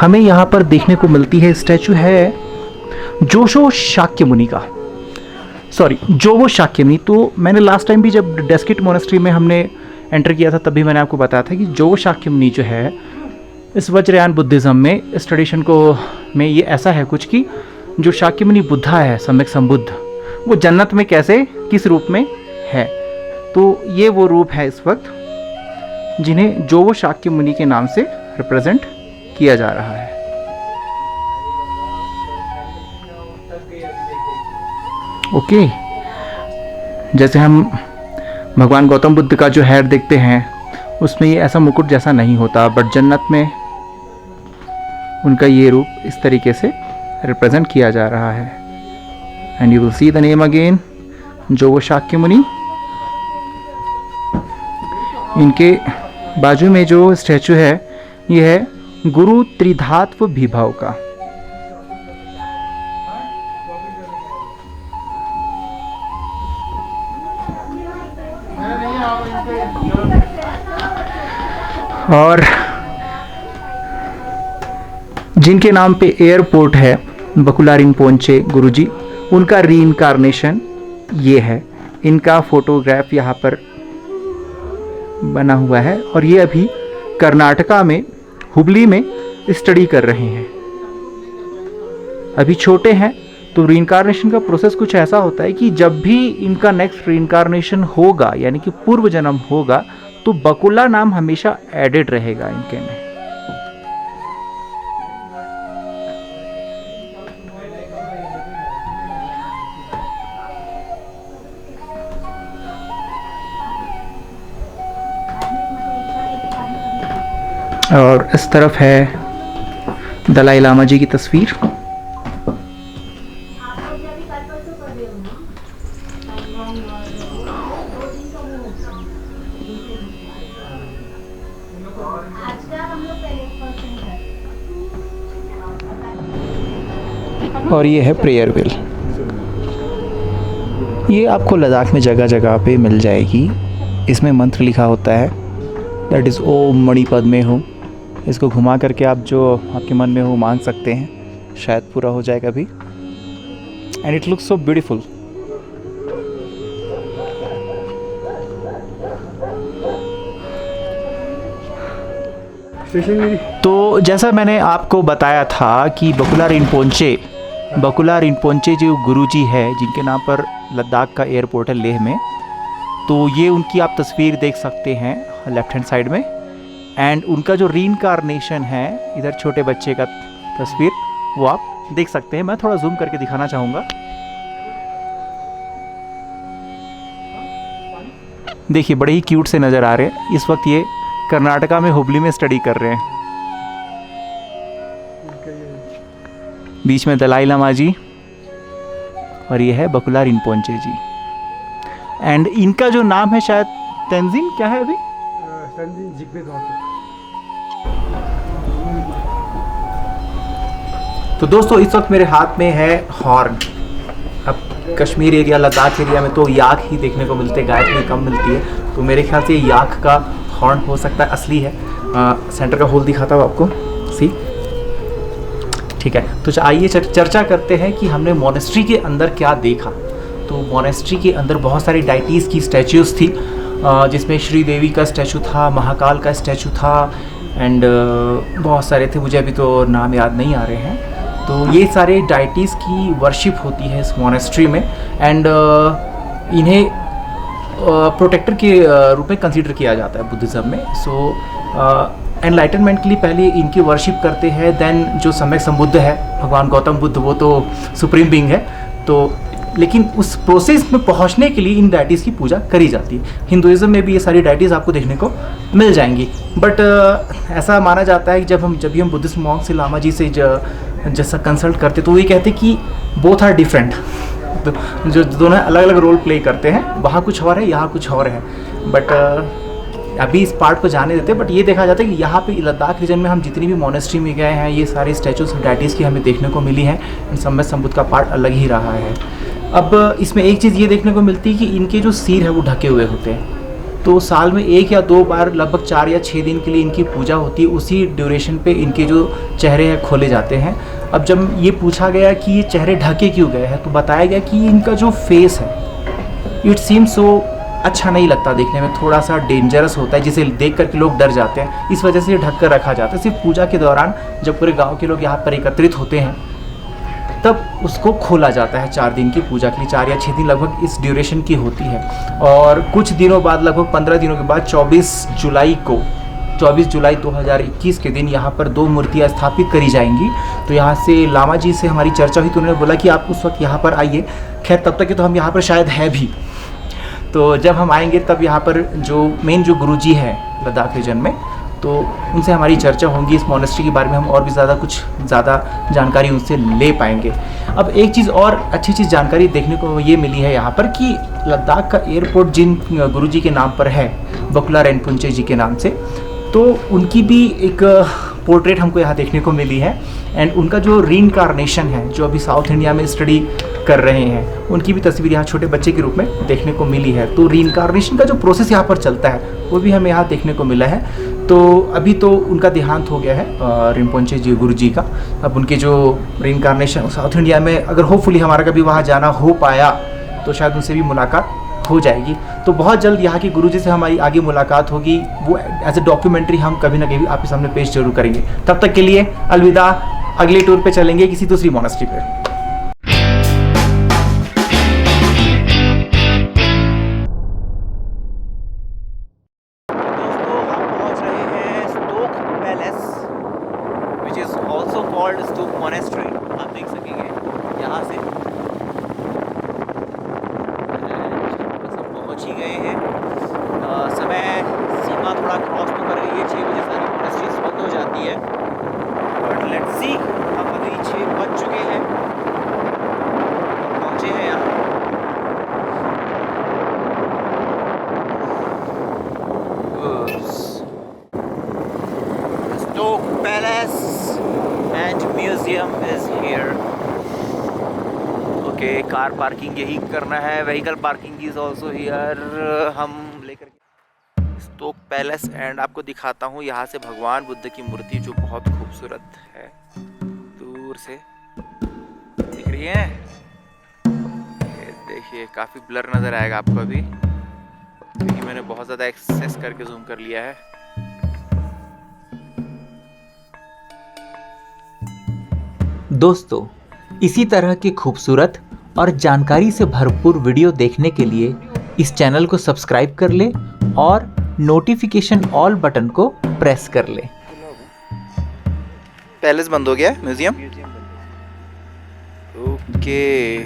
[SPEAKER 3] हमें यहाँ पर देखने को मिलती है स्टैचू है जोशो शाक्यमुनि का, जोवो शाक्यमुनि। तो मैंने लास्ट टाइम भी जब डेस्किट मोनेस्ट्री में हमने एंटर किया था तब भी मैंने आपको बताया था कि जोवो शाक्यमुनि जो है इस वज्रयान बुद्धिज़्म में, इस ट्रेडिशन को में ये ऐसा है कुछ कि जो शाक्यमुनि बुद्धा है, सम्यक संबुद्ध, वो जन्नत में कैसे किस रूप में है। तो ये वो रूप है इस वक्त जिन्हें जोवो शाक्यमुनि के नाम से रिप्रेजेंट किया जा रहा है। ओके, जैसे हम भगवान गौतम बुद्ध का जो हेड देखते हैं उसमें ये ऐसा मुकुट जैसा नहीं होता, बट जन्नत में उनका ये रूप इस तरीके से रिप्रेजेंट किया जा रहा है। And you will see the name again, Jowo Shakyamuni. इनके बाजू में जो स्टैचू है ये है गुरु त्रिधात्व विभव का। और जिनके नाम पे एयरपोर्ट है बकुला रिम्पोंचे गुरुजी, उनका रीइंकारनेशन ये है। इनका फोटोग्राफ यहाँ पर बना हुआ है और ये अभी कर्नाटका में हुबली में स्टडी कर रहे हैं। अभी छोटे हैं, तो रीइंकारनेशन का प्रोसेस कुछ ऐसा होता है कि जब भी इनका नेक्स्ट रीइंकारनेशन होगा, यानी कि पूर्व जन्म होगा, तो बकुला नाम हमेशा एडेड रहेगा इनके में। और इस तरफ है दलाई लामा जी की तस्वीर। और ये है प्रेयर व्हील। ये आपको लद्दाख में जगह जगह पे मिल जाएगी। इसमें मंत्र लिखा होता है, दैट इज़ ओम मणि पद्मे हूँ। इसको घुमा करके आप जो आपके मन में हो मांग सकते हैं, शायद पूरा हो जाए कभी। And it looks so beautiful. तो जैसा मैंने आपको बताया था कि बकुला रिम्पोंचे जो गुरुजी है, जिनके नाम पर लद्दाख का एयरपोर्ट है लेह में, तो ये उनकी आप तस्वीर देख सकते हैं लेफ्ट हैंड साइड में। एंड उनका जो रीइंकारनेशन है, इधर छोटे बच्चे का तस्वीर, वो आप देख सकते हैं। मैं थोड़ा जूम करके दिखाना चाहूँगा। देखिए बड़े ही क्यूट से नज़र आ रहे हैं। इस वक्त ये कर्नाटका में हुबली में स्टडी कर रहे हैं। बीच में दलाई लामा जी और ये है बकुला रिम्पोंचे जी। एंड इनका जो नाम है शायद तेंजिन, क्या है अभी? तेंजिन जिग्बे वांगचुक। तो दोस्तों इस वक्त मेरे हाथ में है हॉर्न। अब
[SPEAKER 2] कश्मीर एरिया, लद्दाख एरिया में तो याक ही देखने को मिलते हैं, गाय थोड़ी कम मिलती है। तो मेरे ख्याल से याक का हॉर्न हो सकता है, असली है। सेंटर का होल दिखाता हूँ आपको, सी, ठीक है। तो आइए चर्चा करते हैं कि हमने मोनेस्ट्री के अंदर क्या देखा। तो मोनेस्ट्री के अंदर बहुत सारी डाइटीज़ की स्टैचूज़ थी, जिसमें श्री देवी का स्टैचू था, महाकाल का स्टैचू था, एंड बहुत सारे थे, मुझे अभी तो नाम याद नहीं आ रहे हैं। तो ये सारे डाइटीज़ की वर्शिप होती है इस मोनेस्ट्री में, एंड इन्हें प्रोटेक्टर के रूप में कंसीडर किया जाता है बुद्धिज़्म में। सो एनलाइटनमेंट के लिए पहले इनकी वर्शिप करते हैं, देन जो सम्यक संबुद्ध है भगवान गौतम बुद्ध, वो तो सुप्रीम बीइंग है, तो लेकिन उस प्रोसेस में पहुंचने के लिए इन डाइटीज़ की पूजा करी जाती है। हिंदुइज्म में भी ये सारी डाइटीज़ आपको देखने को मिल जाएंगी, बट ऐसा माना जाता है कि जब भी हम बुद्धिस्ट मॉन्क से, लामा जी से जैसा कंसल्ट करते, तो ये कहते कि बोथ आर डिफरेंट, तो जो दोनों अलग अलग रोल प्ले करते हैं, वहाँ कुछ और है, यहाँ कुछ और है। बट अभी इस पार्ट को जाने देते, बट ये देखा जाता है कि यहाँ पे लद्दाख रीजन में हम जितनी भी मोनेस्ट्री में गए हैं, ये सारी स्टैचूज डाइटीज़ की हमें देखने को मिली हैं। सम्यक संबुद्ध का पार्ट अलग ही रहा है। अब इसमें एक चीज़ ये देखने को मिलती है कि इनके जो सिर है वो ढके हुए होते हैं, तो साल में 1 या 2 बार लगभग 4 या 6 दिन के लिए इनकी पूजा होती है। उसी ड्यूरेशन पे इनके जो चेहरे हैं खोले जाते हैं। अब जब ये पूछा गया कि ये चेहरे ढके क्यों गए हैं, तो बताया गया कि इनका जो फेस है, इट सीम सो अच्छा नहीं लगता देखने में, थोड़ा सा डेंजरस होता है, जिसे देख करके लोग डर जाते हैं, इस वजह से ढक कर रखा जाता है। सिर्फ पूजा के दौरान जब पूरे गाँव के लोग यहाँ पर एकत्रित होते हैं, तब उसको खोला जाता है 4 दिन की पूजा के लिए। 4 या 6 दिन लगभग इस ड्यूरेशन की होती है। और कुछ दिनों बाद, लगभग 15 दिनों के बाद 24 जुलाई 2021 के दिन यहाँ पर 2 मूर्तियाँ स्थापित करी जाएंगी। तो यहाँ से लामा जी से हमारी चर्चा हुई, तो उन्होंने बोला कि आप उस वक्त यहाँ पर आइए। खैर तब तक तो हम यहाँ पर शायद है भी, तो जब हम आएंगे तब यहाँ पर जो गुरुजी है लद्दाख रीजन में, तो उनसे हमारी चर्चा होगी। इस मोनेस्ट्री के बारे में हम और भी ज़्यादा जानकारी उनसे ले पाएंगे। अब एक चीज़ और अच्छी चीज़ जानकारी देखने को ये मिली है यहाँ पर कि लद्दाख का एयरपोर्ट जिन गुरुजी के नाम पर है, बकुला रिम्पोंचे जी के नाम से, तो उनकी भी एक पोर्ट्रेट हमको यहाँ देखने को मिली है। एंड उनका जो रीइंकार्नेशन है, जो अभी साउथ इंडिया में स्टडी कर रहे हैं, उनकी भी तस्वीर यहाँ छोटे बच्चे के रूप में देखने को मिली है। तो रीइंकार्नेशन का जो प्रोसेस यहाँ पर चलता है, वो भी हमें यहाँ देखने को मिला है। तो अभी तो उनका देहांत हो गया है रिम्पोंचे जी गुरु जी का। अब उनके जो रीइंकार्नेशन साउथ इंडिया में, अगर होपफुली हमारा कभी वहाँ जाना हो पाया, तो शायद उनसे भी मुलाकात हो जाएगी। तो बहुत जल्द यहाँ के गुरुजी से हमारी आगे मुलाकात होगी, वो एज ए डॉक्यूमेंट्री हम कभी ना कभी आपके सामने पेश जरूर करेंगे। तब तक के लिए अलविदा, अगले टूर पे चलेंगे किसी दूसरी मोनेस्ट्री पे।
[SPEAKER 1] दोस्तों हम पहुंच रहे हैं Stok palace, which is also called Stok monastery. आप देख सकेंगे यहाँ से। पहुँच ही गए हैं। समय सीमा थोड़ा क्रॉस तो कर गई है, 6 बजे सारी मोनेस्ट्रीज बंद हो जाती है, बट लेट्स सी। हम अभी 6 बज चुके हैं, पहुँचे हैं यहाँ। Stoke Palace and museum is here. Okay, car parking यही करना है, vehicle parking is also here. हम लेकर स्टोक पैलेस एंड आपको दिखाता हूँ यहाँ से भगवान बुद्ध की मूर्ति, जो बहुत खूबसूरत है, दूर से दिख रही है। ये देखिए, काफ़ी ब्लर नज़र आएगा आपको अभी, क्योंकि मैंने बहुत ज़्यादा एक्सेस करके जूम कर लिया है।
[SPEAKER 2] दोस्तों, इसी तरह की खूबसूरत और जानकारी से भरपूर वीडियो देखने के लिए इस चैनल को सब्सक्राइब कर ले और नोटिफिकेशन ऑल बटन को प्रेस कर ले।
[SPEAKER 1] पैलेस बंद हो गया, म्यूजियम ओके।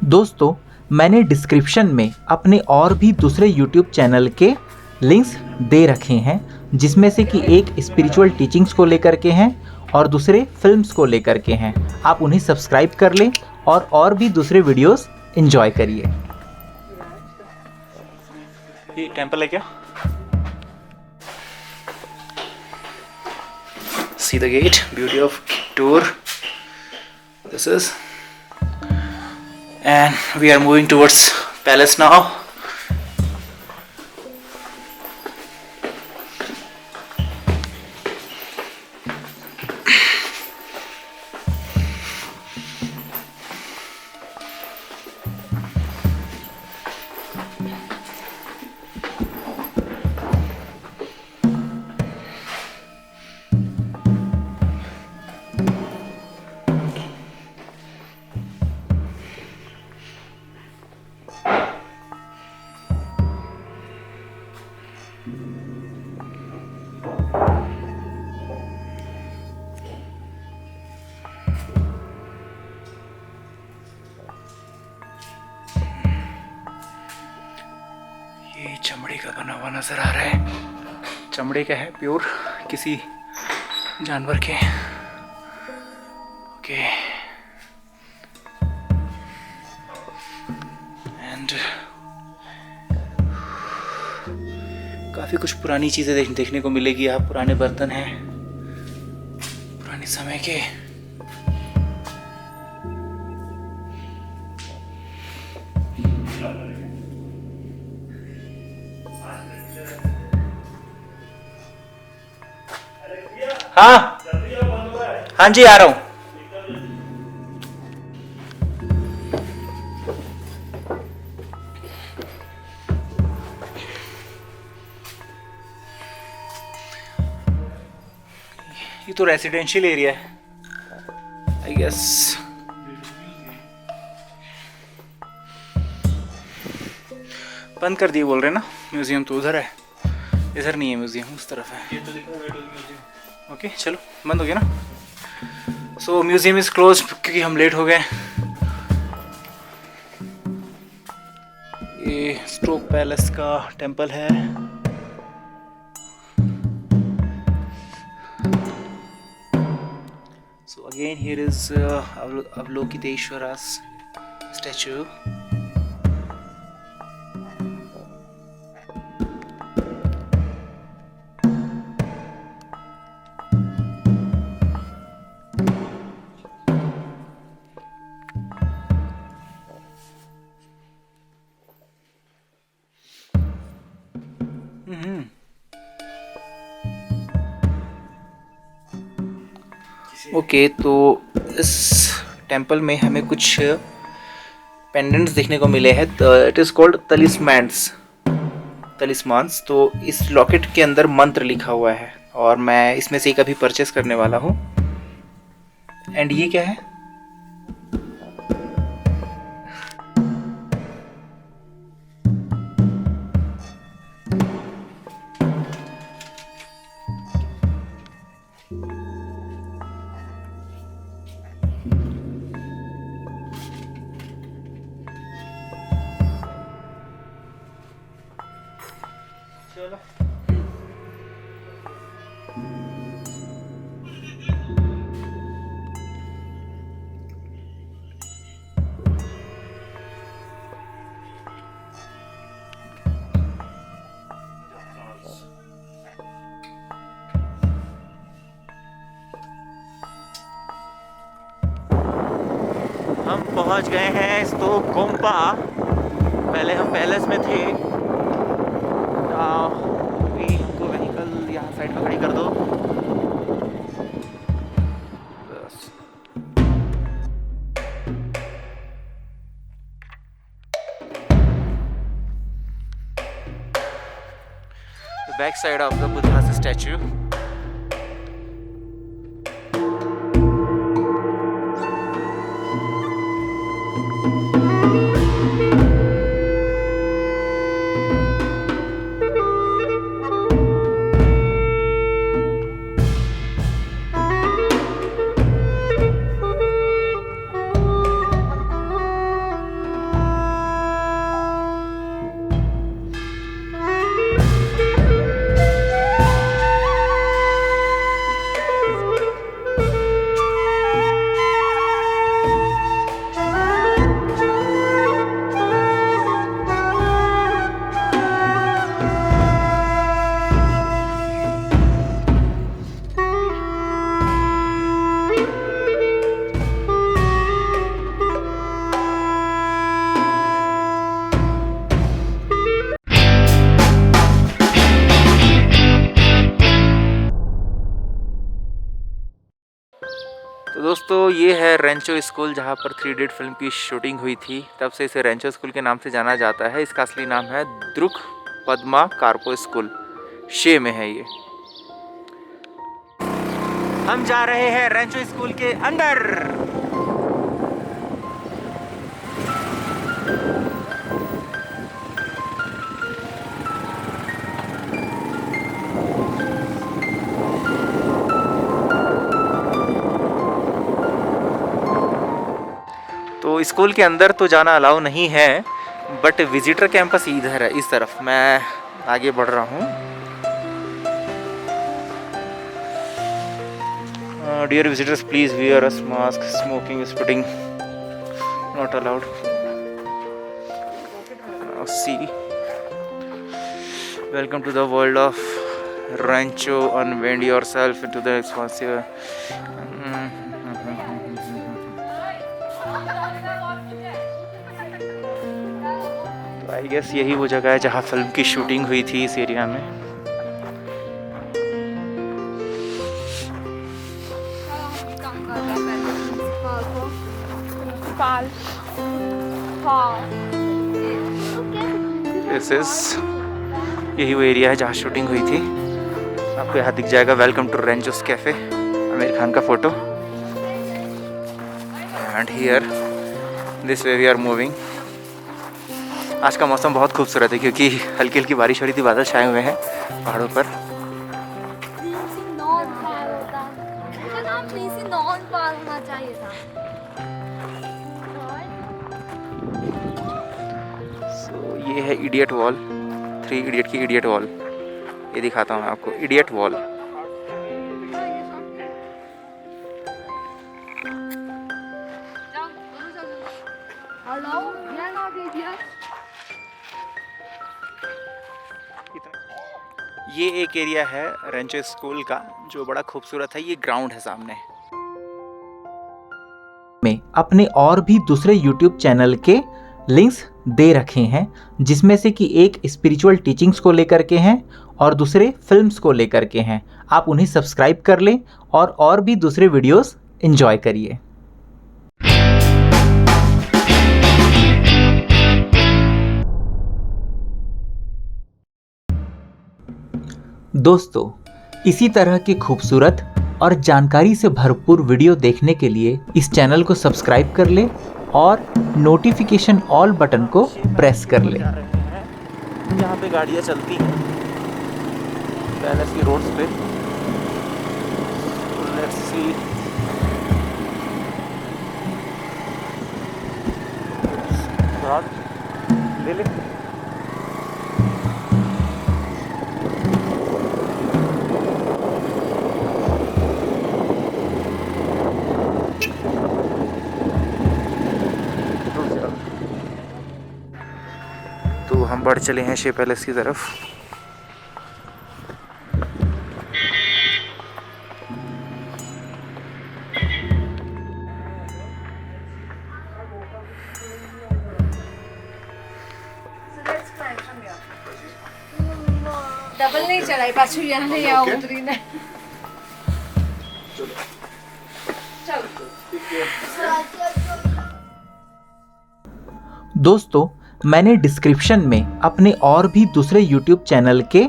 [SPEAKER 2] दोस्तों, मैंने डिस्क्रिप्शन में अपने और भी दूसरे YouTube चैनल के लिंक्स दे रखे हैं, जिसमें से कि एक स्पिरिचुअल टीचिंग्स को लेकर के हैं और दूसरे फिल्म्स को लेकर के हैं। आप उन्हें सब्सक्राइब कर लें और भी दूसरे वीडियोस एंजॉय करिए।
[SPEAKER 1] ये टेंपल है क्या? See the gate, beauty of tour.
[SPEAKER 4] this is, and we are moving towards palace now. ये चमड़े का बना हुआ नजर आ रहा है, चमड़े का है, प्योर किसी जानवर के। ओके, एंड काफी कुछ पुरानी चीजें देखने को मिलेगी। आप पुराने बर्तन हैं पुराने समय के। हाँ हाँ जी, आ रहा हूँ। ये तो रेसिडेंशियल एरिया है आई गेस। बंद कर दिए बोल रहे ना, म्यूजियम तो उधर है, इधर नहीं है म्यूजियम, उस तरफ है। ओके चलो, बंद हो गया ना। सो म्यूजियम इज क्लोज क्योंकि हम लेट हो गए। ये स्ट्रोक पैलेस का टेंपल है। So again here is Avalokiteshvara's statue. Okay, तो इस टेंपल में हमें कुछ पेंडेंट्स देखने को मिले हैं। It is called talismans. तो इस लॉकेट के अंदर मंत्र लिखा हुआ है और मैं इसमें से एक अभी परचेस करने वाला हूँ। एंड ये क्या है? हम पहुंच गए हैं स्तूपगुम्पा। पहले हम पैलेस में थे। अभी हमको व्हीकल यहाँ साइड में खड़ी कर दो। बस। The back side of the Buddha's statue. दोस्तों ये है रेंचो स्कूल जहाँ पर 3 इडियट फिल्म की शूटिंग हुई थी। तब से इसे रेंचो स्कूल के नाम से जाना जाता है। इसका असली नाम है द्रुक पद्मा कार्पो स्कूल, शे में है ये। हम जा रहे हैं रेंचो स्कूल के अंदर। तो स्कूल के अंदर तो जाना अलाउ नहीं है, बट विजिटर कैंपस इधर है, इस तरफ। मैं आगे बढ़ रहा हूँ। Dear visitors, please wear a mask, smoking spitting not allowed. See, welcome to the world of Rancho, unwind yourself into the expansive. I guess यही वो जगह है जहाँ फिल्म की शूटिंग हुई थी, इस एरिया में। दिस इज, यही वो एरिया है जहाँ शूटिंग हुई थी। आपको यहाँ दिख जाएगा welcome to Rancho's cafe, Aamir Khan का फोटो। And here this way we are moving. आज का मौसम बहुत खूबसूरत है क्योंकि हल्की हल्की बारिश हो रही थी, बादल छाए हुए हैं पहाड़ों पर। So, ये है इडियट वॉल, 3 इडियट की इडियट वॉल। ये दिखाता हूँ मैं आपको, इडियट वॉल। ये एक एरिया है रेंचो स्कूल का जो बड़ा खूबसूरत है। ये ग्राउंड है सामने।
[SPEAKER 2] में अपने और भी दूसरे YouTube चैनल के लिंक्स दे रखे हैं, जिसमें से कि एक स्पिरिचुअल टीचिंग्स को लेकर के हैं और दूसरे फिल्म्स को लेकर के हैं। आप उन्हें सब्सक्राइब कर लें और भी दूसरे वीडियोस एंजॉय करिए। दोस्तों, इसी तरह के खूबसूरत और जानकारी से भरपूर वीडियो देखने के लिए इस चैनल को सब्सक्राइब कर लें और नोटिफिकेशन ऑल बटन को प्रेस कर लें।
[SPEAKER 4] यहाँ पे गाड़ियाँ चलती हैं पैलेस की रोड्स पे। लेट्स सी, ले ले। तो हम बढ़ चले हैं शे पैलेस की तरफ।
[SPEAKER 5] डबल नहीं चढ़ाई पाछू यहाँ नहीं आओ उतरी ने।
[SPEAKER 2] दोस्तों, मैंने डिस्क्रिप्शन में अपने और भी दूसरे YouTube चैनल के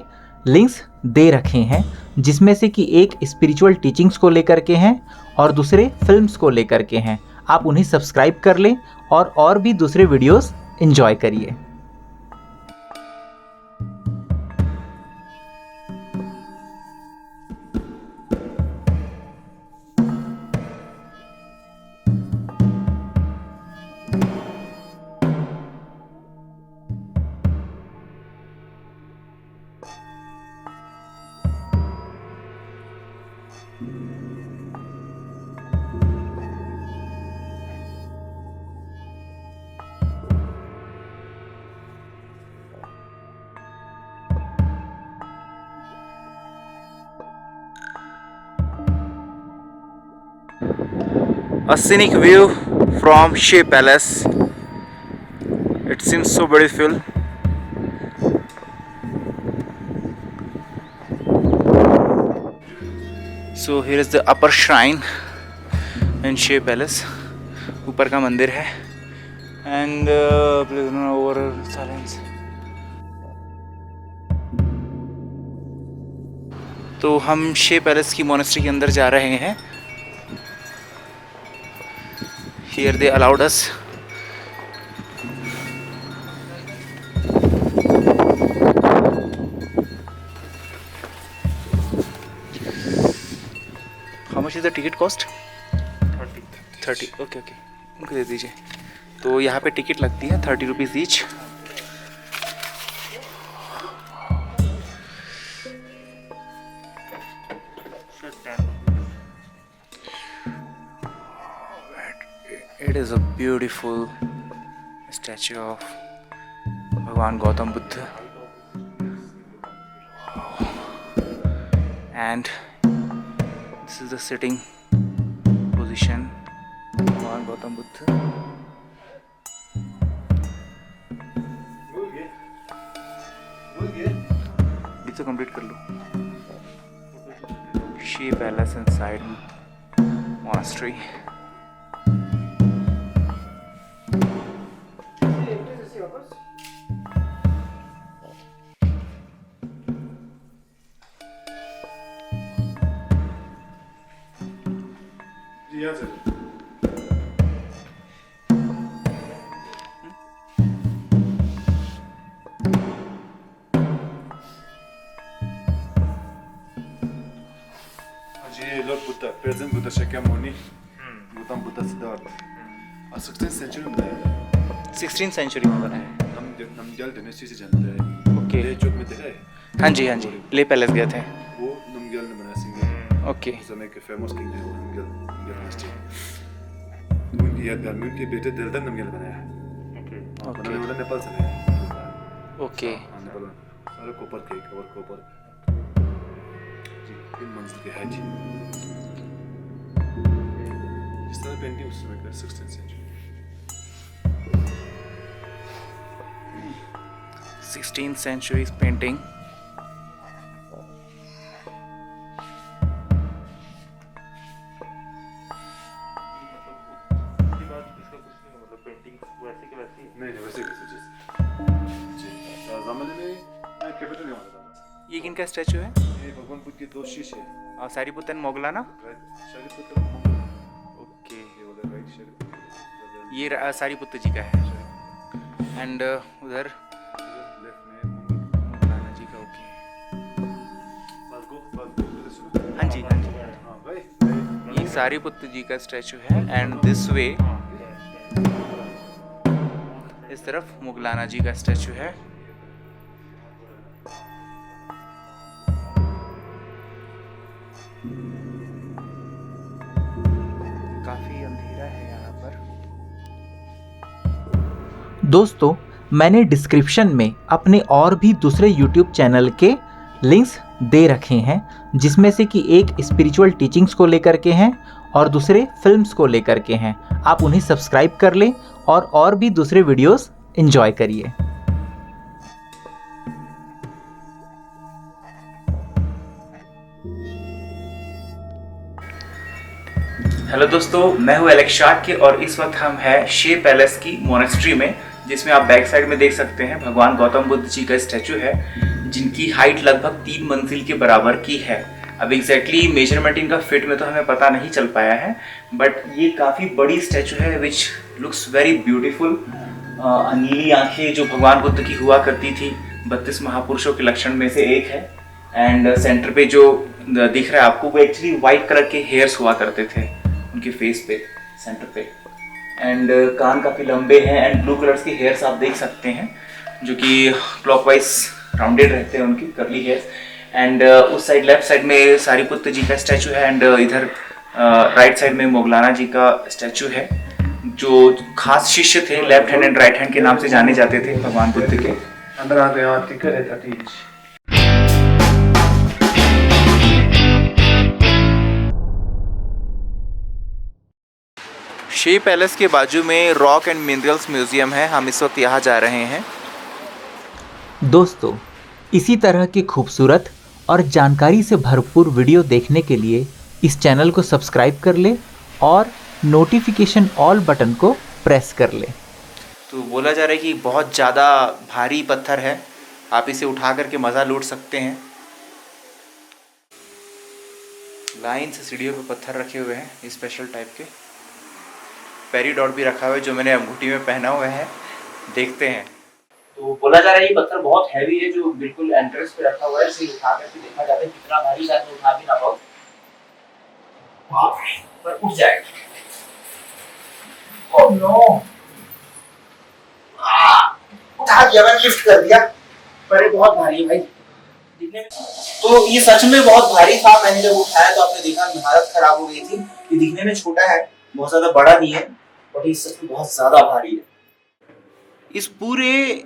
[SPEAKER 2] लिंक्स दे रखे हैं, जिसमें से कि एक स्पिरिचुअल टीचिंग्स को लेकर के हैं और दूसरे फिल्म्स को लेकर के हैं। आप उन्हें सब्सक्राइब कर लें और भी दूसरे वीडियोस एंजॉय करिए।
[SPEAKER 4] A scenic view from Shea Palace. It seems so beautiful. So here is the upper shrine इन शे पैलेस ऊपर का मंदिर है एंड ओवर साइलेंस। तो हम शे पैलेस की मोनेस्ट्री के अंदर जा रहे हैं। Here they allowed us. How much is the ticket cost? 30। Okay okay, उनको दे दीजिए। तो यहाँ पे टिकट लगती है 30 rupees each. It is a beautiful statue of Bhagwan Gautam Buddha, and this is the sitting position of Bhagwan Gautam Buddha. ये तो complete कर लो। She Palace inside monastery.
[SPEAKER 6] Ji Lord Buddha, present Buddha Shakyamuni, Gautam Buddha Siddhartha. 16th century में बनाया
[SPEAKER 4] 16th century में बना है।
[SPEAKER 6] Namgyal dynasty से जानते हैं।
[SPEAKER 4] ओके।
[SPEAKER 6] ले चौक में देखा है?
[SPEAKER 4] हाँ जी हाँ जी, ले पैलेस गए थे।
[SPEAKER 6] वो नमग्याल ने बनाया सिंह।
[SPEAKER 4] ओके।
[SPEAKER 6] उस समय के फेमस किंग थे वो नमग्याल डायनेस्टी। उनकी यादगार में उनके बेटे दलदल नमग्याल बनाया। ओके। बनाने वाला नेपाल से है।
[SPEAKER 4] ओके।
[SPEAKER 6] नेपाल में सारे कॉपर के कवर कॉपर। जी 3 मंजिल के है जी। इस तरह पेंटिंग उस समय का 16th century।
[SPEAKER 4] 16th century painting।
[SPEAKER 6] नहीं वैसे कैसे जी ज़माने में कैपिटल नहीं होता था।
[SPEAKER 4] ये किनका स्टैचू है?
[SPEAKER 6] ये भगवान बुद्ध के 2 शिष्य हैं।
[SPEAKER 4] सारीपुत्र एंड मोगलाना।
[SPEAKER 6] शरीपुत्र
[SPEAKER 4] ओके।
[SPEAKER 6] ये वाला राइट शरीपुत्र
[SPEAKER 4] ये सारीपुत्र जी का है एंड उधर
[SPEAKER 6] लेफ्ट में
[SPEAKER 4] मोगलाना जी का। ओके।
[SPEAKER 6] बस
[SPEAKER 4] हाँ जी हाँ जी।
[SPEAKER 6] हाँ भाई
[SPEAKER 4] ये सारीपुत्र जी का स्टैचू है एंड दिस वे इस तरफ मोगलाना जी का स्टैचू है। काफी अंधेरा है यहाँ पर।
[SPEAKER 2] दोस्तों, मैंने डिस्क्रिप्शन में अपने और भी दूसरे YouTube चैनल के लिंक्स दे रखे हैं, जिसमें से कि एक स्पिरिचुअल टीचिंग्स को लेकर के हैं और दूसरे फिल्म्स को लेकर के हैं। आप उन्हें सब्सक्राइब कर लें और भी दूसरे वीडियोस एंजॉय करिए।
[SPEAKER 4] हेलो दोस्तों, मैं हूं एलेक्स शाक्य और इस वक्त हम हैं शे पैलेस की मोनेस्ट्री में, जिसमें आप बैक साइड में देख सकते हैं भगवान गौतम बुद्ध जी का स्टैचू है, जिनकी हाइट लगभग 3 मंजिल के बराबर की है। अब एग्जैक्टली मेजरमेंट इनका फिट में तो हमें पता नहीं चल पाया है, बट ये काफ़ी बड़ी स्टैचू है विच लुक्स वेरी ब्यूटीफुल। नीली आंखें जो भगवान बुद्ध की हुआ करती थी 32 महापुरुषों के लक्षण में से एक है। एंड सेंटर पे जो दिख रहा है आपको वो एक्चुअली वाइट कलर के हेयर्स हुआ करते थे उनके फेस पे, सेंटर पे। एंड कान काफ़ी लंबे हैं एंड ब्लू कलर्स के हेयर्स आप देख सकते हैं, जो कि क्लॉकवाइज राउंडेड रहते हैं उनकी कर्ली हेयर्स। एंड उस साइड लेफ्ट साइड में सारीपुत्र जी का स्टैचू है एंड इधर राइट साइड में मोगलाना जी का स्टैचू है, जो खास शिष्य थे, left hand and right hand के नाम से जाने जाते थे भगवान बुद्ध के।
[SPEAKER 6] अंदर आते हैं टिकट है 30 इंच।
[SPEAKER 4] शे पैलेस के बाजू में रॉक एंड मिनरल्स म्यूजियम है, हम इस वक्त यहाँ जा रहे हैं।
[SPEAKER 2] दोस्तों, इसी तरह के खूबसूरत और जानकारी से भरपूर वीडियो देखने के लिए इस चैनल को सब्सक्राइब कर ले और नोटिफिकेशन ऑल बटन को प्रेस कर लें।
[SPEAKER 4] तो बोला जा रहा है कि बहुत ज़्यादा भारी पत्थर है, आप इसे उठा करके मज़ा लूट सकते हैं। लाइन से सीढ़ियों पे पत्थर रखे हुए हैं स्पेशल टाइप के। पेरीडॉट भी रखा हुआ है जो मैंने अंगूठी में पहना हुआ है, देखते हैं। तो बोला जा रहा है ये पत्थर बहुत हैवी है जो बिल्कुल एंट्रेंस पे रखा हुआ है, इसे उठा करके देखा जाता है कितना भारी, शायद उठा भी ना पाओ पर उठ जाएगा। ओह नो, उठा दिया, मैंने लिफ्ट कर दिया, पर ये बहुत भारी है भाई दिखने में। तो ये सच में बहुत भारी था, मैंने जब उठाया तो आपने देखा हालत खराब हो गई थी। ये दिखने में छोटा है, बहुत ज्यादा बड़ा नहीं है, बट ये सच में बहुत ज्यादा भारी है। इस पूरे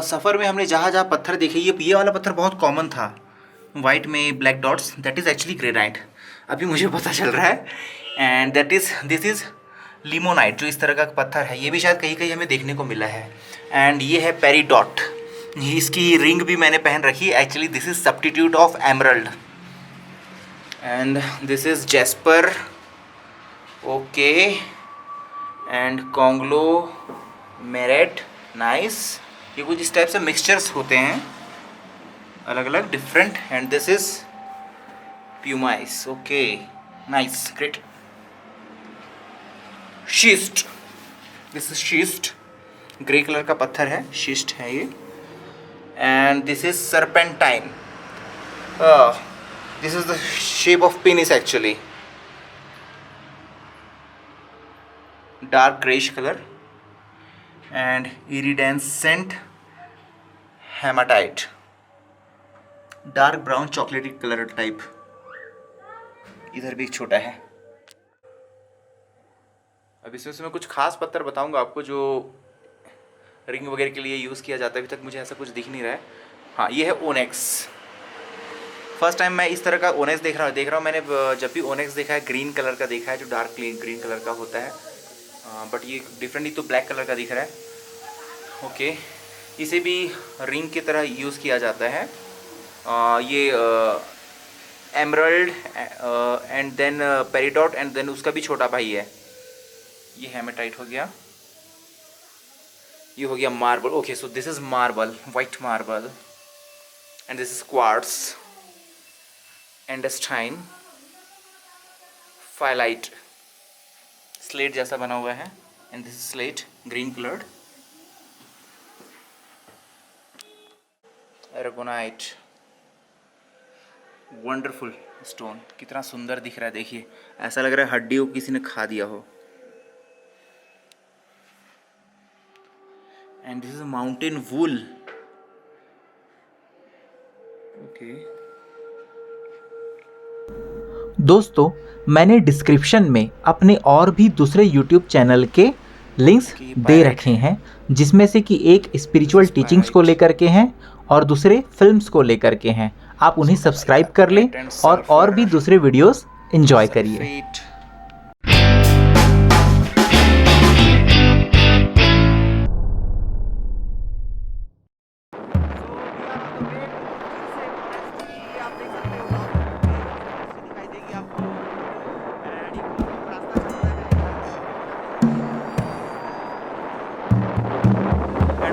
[SPEAKER 4] सफ़र में हमने जहाँ जहाँ पत्थर देखे, ये वाला पत्थर बहुत कॉमन था, वाइट में black dots, that is actually granite, अभी मुझे पता चल रहा है। एंड दिस इज़ लिमोनाइट, जो इस तरह का पत्थर है, ये भी शायद कहीं कहीं हमें देखने को मिला है। एंड ये है पेरीडॉट, इसकी रिंग भी मैंने पहन रखी है। Actually this is substitute of emerald. And this is jasper, okay, and conglomerate, nice. ये कुछ इस टाइप से मिक्सचर्स होते हैं अलग अलग different. And this is pumice, okay, nice, great. Schist, this is schist, grey colour का पत्थर है, शीस्ट है ये। And this is serpentine, this is the shape of penis actually, dark greyish colour. And iridescent hematite, dark brown chocolaty colour type. इधर भी एक छोटा है। अब इसमें से मैं कुछ खास पत्थर बताऊंगा आपको जो रिंग वगैरह के लिए यूज़ किया जाता है। अभी तक मुझे ऐसा कुछ दिख नहीं रहा है। हाँ, ये है ओनेक्स। फर्स्ट टाइम मैं इस तरह का ओनेक्स देख रहा हूँ। मैंने जब भी ओनेक्स देखा है ग्रीन कलर का देखा है, जो डार्क ग्रीन कलर का होता है, बट ये डिफरेंटली तो ब्लैक कलर का दिख रहा है। ओके, इसे भी रिंग की तरह यूज़ किया जाता है। ये emerald and then peridot and then उसका भी छोटा भाई है, ये हेमेटाइट हो गया, ये हो गया marble. Okay, so this is marble, white marble, and this is quartz, sandstone, phyllite, slate जैसा बना हुआ है, and this is slate, green coloured, aragonite, wonderful stone, कितना सुंदर दिख रहा है, देखिए ऐसा लग रहा है हड्डी को किसी ने खा दिया हो। And this is mountain wool, okay.
[SPEAKER 2] दोस्तों, मैंने डिस्क्रिप्शन में अपने और भी दूसरे YouTube चैनल के लिंक्स दे रखे हैं, जिसमें से कि एक स्पिरिचुअल टीचिंग्स को लेकर के हैं और दूसरे फिल्म्स को लेकर के हैं। आप उन्हें सब्सक्राइब कर लें और भी दूसरे वीडियोस एंजॉय करिए।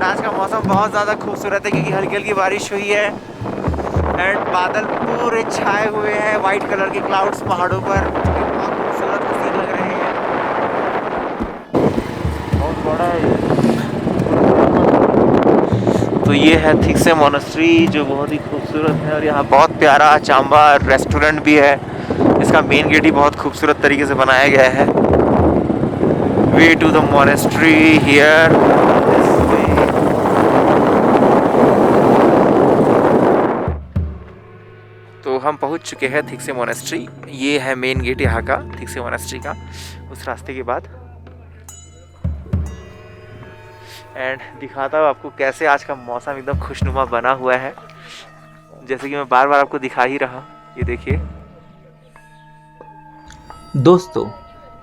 [SPEAKER 4] आज का मौसम बहुत ज़्यादा खूबसूरत है क्योंकि हल्की हल्की बारिश हुई है एंड बादल पूरे छाए हुए हैं, वाइट कलर के क्लाउड्स पहाड़ों पर, बहुत खूबसूरत हसीन लग रहे हैं। बहुत बड़ा है। तो ये है थिक्से मोनेस्ट्री जो बहुत ही खूबसूरत है और यहाँ बहुत प्यारा चांबा रेस्टोरेंट भी है। इसका मेन गेट ही बहुत खूबसूरत तरीके से बनाया गया है। Way to the monastery here. तो हम पहुंच चुके हैं थिक्से मोनेस्ट्री। ये है मेन गेट यहाँ का, थिक्से मोनेस्ट्री का, उस रास्ते के बाद। एंड दिखाता हूँ आपको कैसे आज का मौसम एकदम खुशनुमा बना हुआ है, जैसे कि मैं बार बार आपको दिखा ही रहा। ये देखिए
[SPEAKER 2] दोस्तों,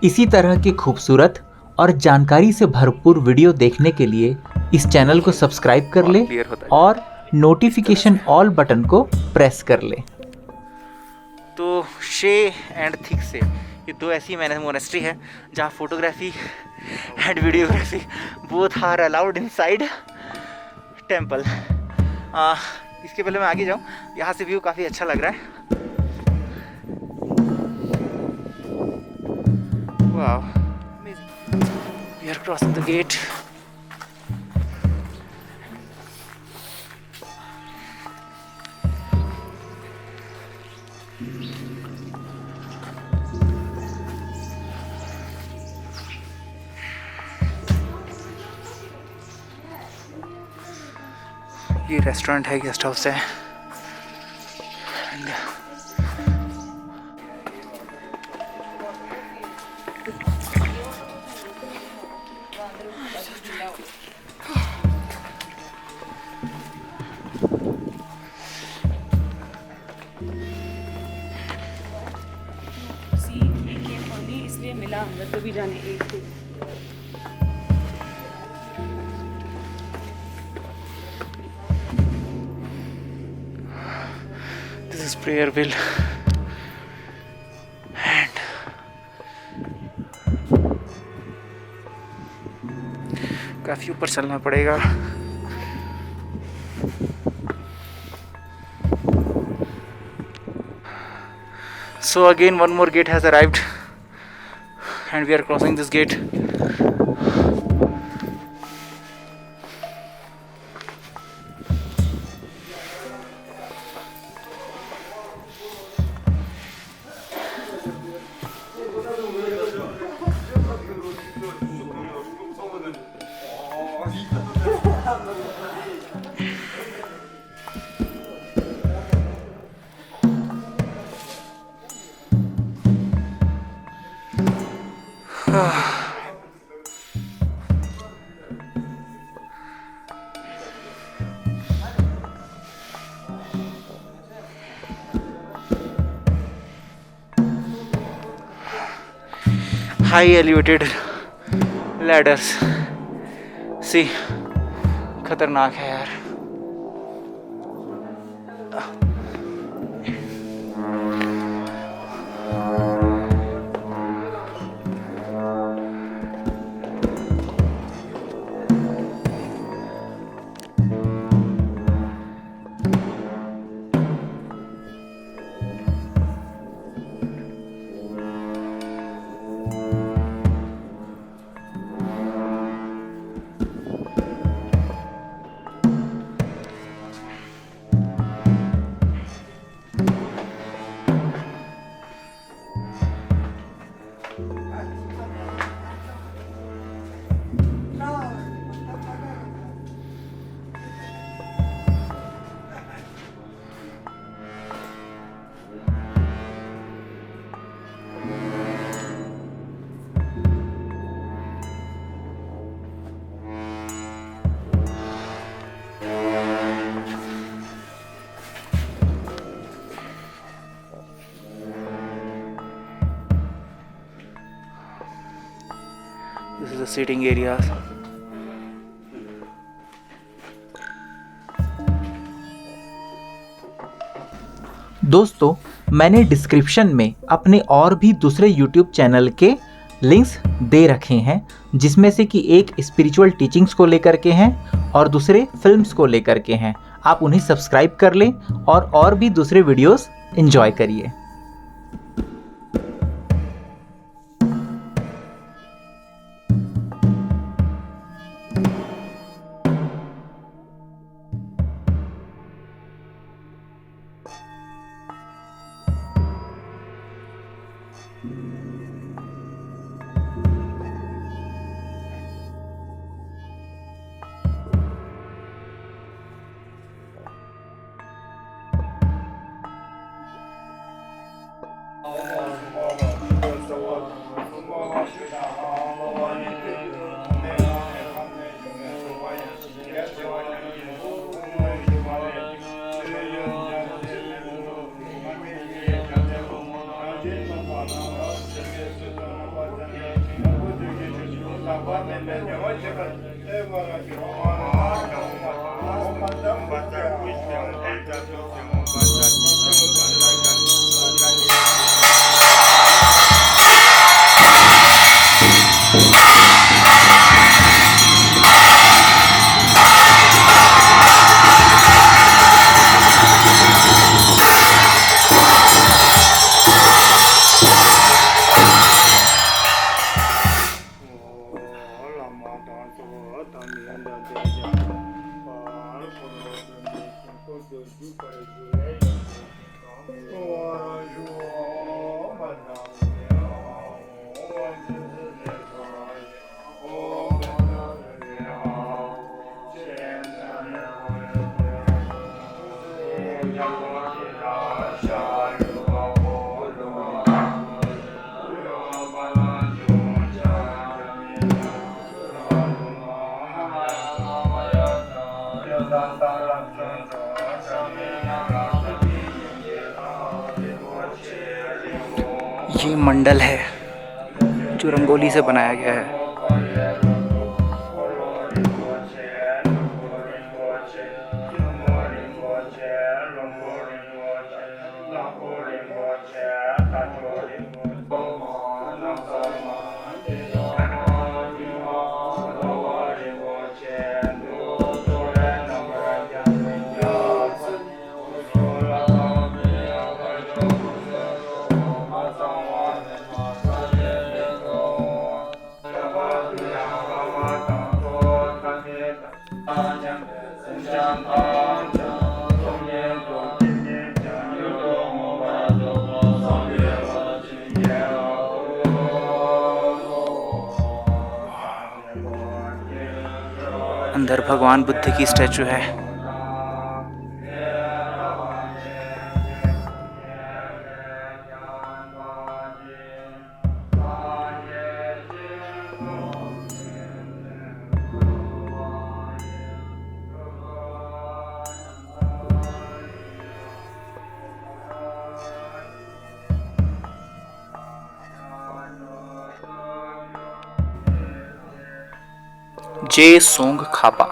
[SPEAKER 2] इसी तरह की खूबसूरत और जानकारी से भरपूर वीडियो देखने के लिए इस चैनल को सब्सक्राइब कर ले और नोटिफिकेशन ऑल बटन को प्रेस कर ले।
[SPEAKER 4] तो शे एंड थिक्से
[SPEAKER 1] ये दो ऐसी मोनेस्ट्री है जहाँ photography and videography both are allowed inside temple. इसके पहले मैं आगे जाऊँ, यहाँ से व्यू काफ़ी अच्छा लग रहा है। वाह, we are crossing the gate. ये रेस्टोरेंट है, गेस्ट हाउस है।
[SPEAKER 7] इसलिए मिला अंदर तो भी जाने एक थे।
[SPEAKER 1] This is prayer wheel and काफी ऊपर चलना पड़ेगा। So again one more gate has arrived and we are crossing this gate. High elevated ladders, see, खतरनाक है यार। This is the seating areas.
[SPEAKER 2] दोस्तों, मैंने डिस्क्रिप्शन में अपने और भी दूसरे YouTube चैनल के लिंक्स दे रखे हैं, जिसमें से कि एक स्पिरिचुअल टीचिंग्स को लेकर के हैं और दूसरे फिल्म्स को लेकर के हैं। आप उन्हें सब्सक्राइब कर लें और भी दूसरे वीडियोस एंजॉय करिए।
[SPEAKER 3] ये मंडल है जो रंगोली से बनाया गया है। अंदर भगवान बुद्ध की स्टैचू है। जे सोंग खापा।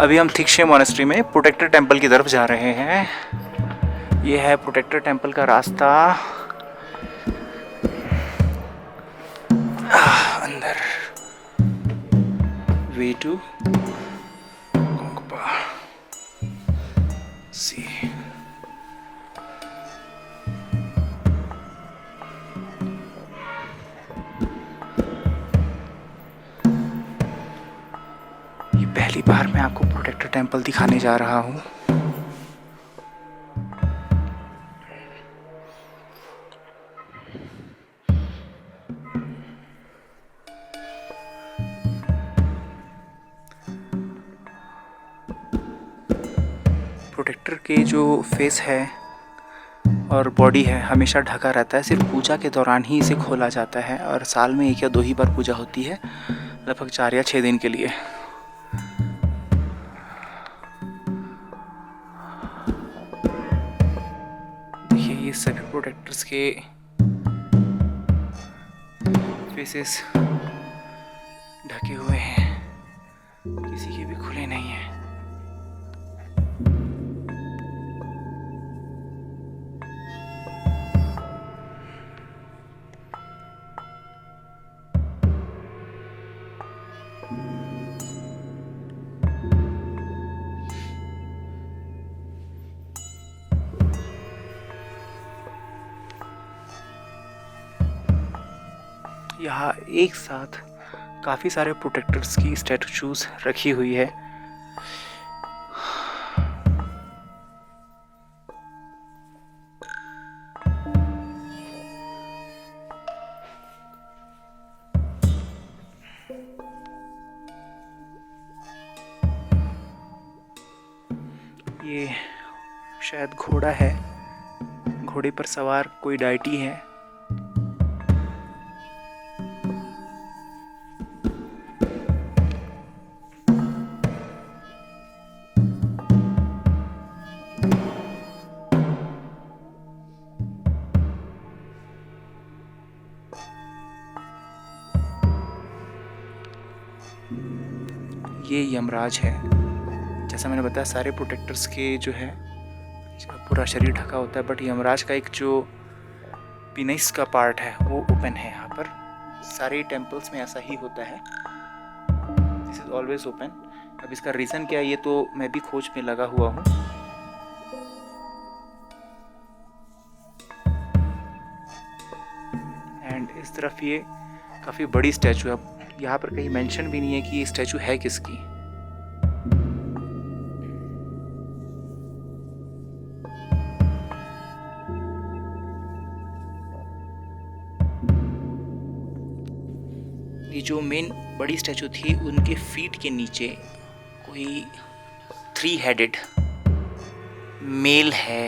[SPEAKER 3] अभी हम थिक्शे मोनेस्ट्री में प्रोटेक्टर टेंपल की तरफ जा रहे हैं। ये है प्रोटेक्टर टेंपल का रास्ता। अंदर वे टू गोंगपा सी। पहली बार मैं आपको प्रोटेक्टर टेंपल दिखाने जा रहा हूँ। प्रोटेक्टर के जो फेस है और बॉडी है हमेशा ढका रहता है। सिर्फ पूजा के दौरान ही इसे खोला जाता है और साल में 1 या 2 ही बार पूजा होती है, लगभग 4 या 6 दिन के लिए। ये सभी प्रोटेक्टर्स के फेसेस ढके हुए हैं, किसी के भी खुले नहीं हैं। यहाँ एक साथ काफ़ी सारे प्रोटेक्टर्स की स्टैचूज रखी हुई है। ये शायद घोड़ा है, घोड़े पर सवार कोई डाइटी है। ये यमराज है। जैसा मैंने बताया सारे प्रोटेक्टर्स के जो है पूरा शरीर ढका होता है, बट यमराज का एक जो पीनस का पार्ट है वो ओपन है। यहाँ पर सारे टेम्पल्स में ऐसा ही होता है, दिस इज ऑलवेज ओपन। अब इसका रीज़न क्या है ये तो मैं भी खोज में लगा हुआ हूँ। एंड इस तरफ ये काफ़ी बड़ी स्टैचू है। अब यहाँ पर कहीं मेंशन भी नहीं है कि ये स्टैचू है किसकी। ये जो मेन बड़ी स्टैचू थी उनके फीट के नीचे कोई 3 हेडेड मेल है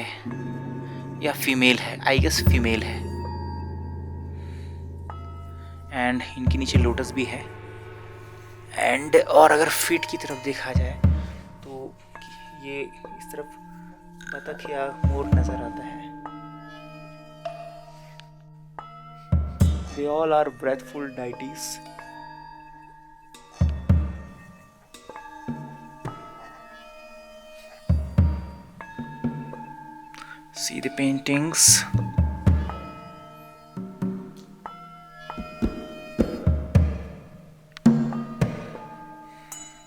[SPEAKER 3] या फीमेल है, आई गेस फीमेल है। एंड इनके नीचे लोटस भी है। एंड और अगर फीट की तरफ देखा जाए तो ये इस तरफ बतख या मोर नजर आता है। They all are breathful deities. See the paintings.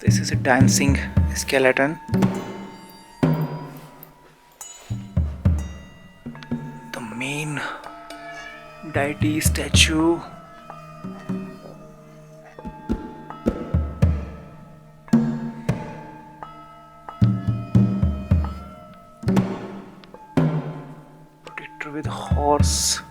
[SPEAKER 3] This is a dancing skeleton. The main deity statue. Protector with horse.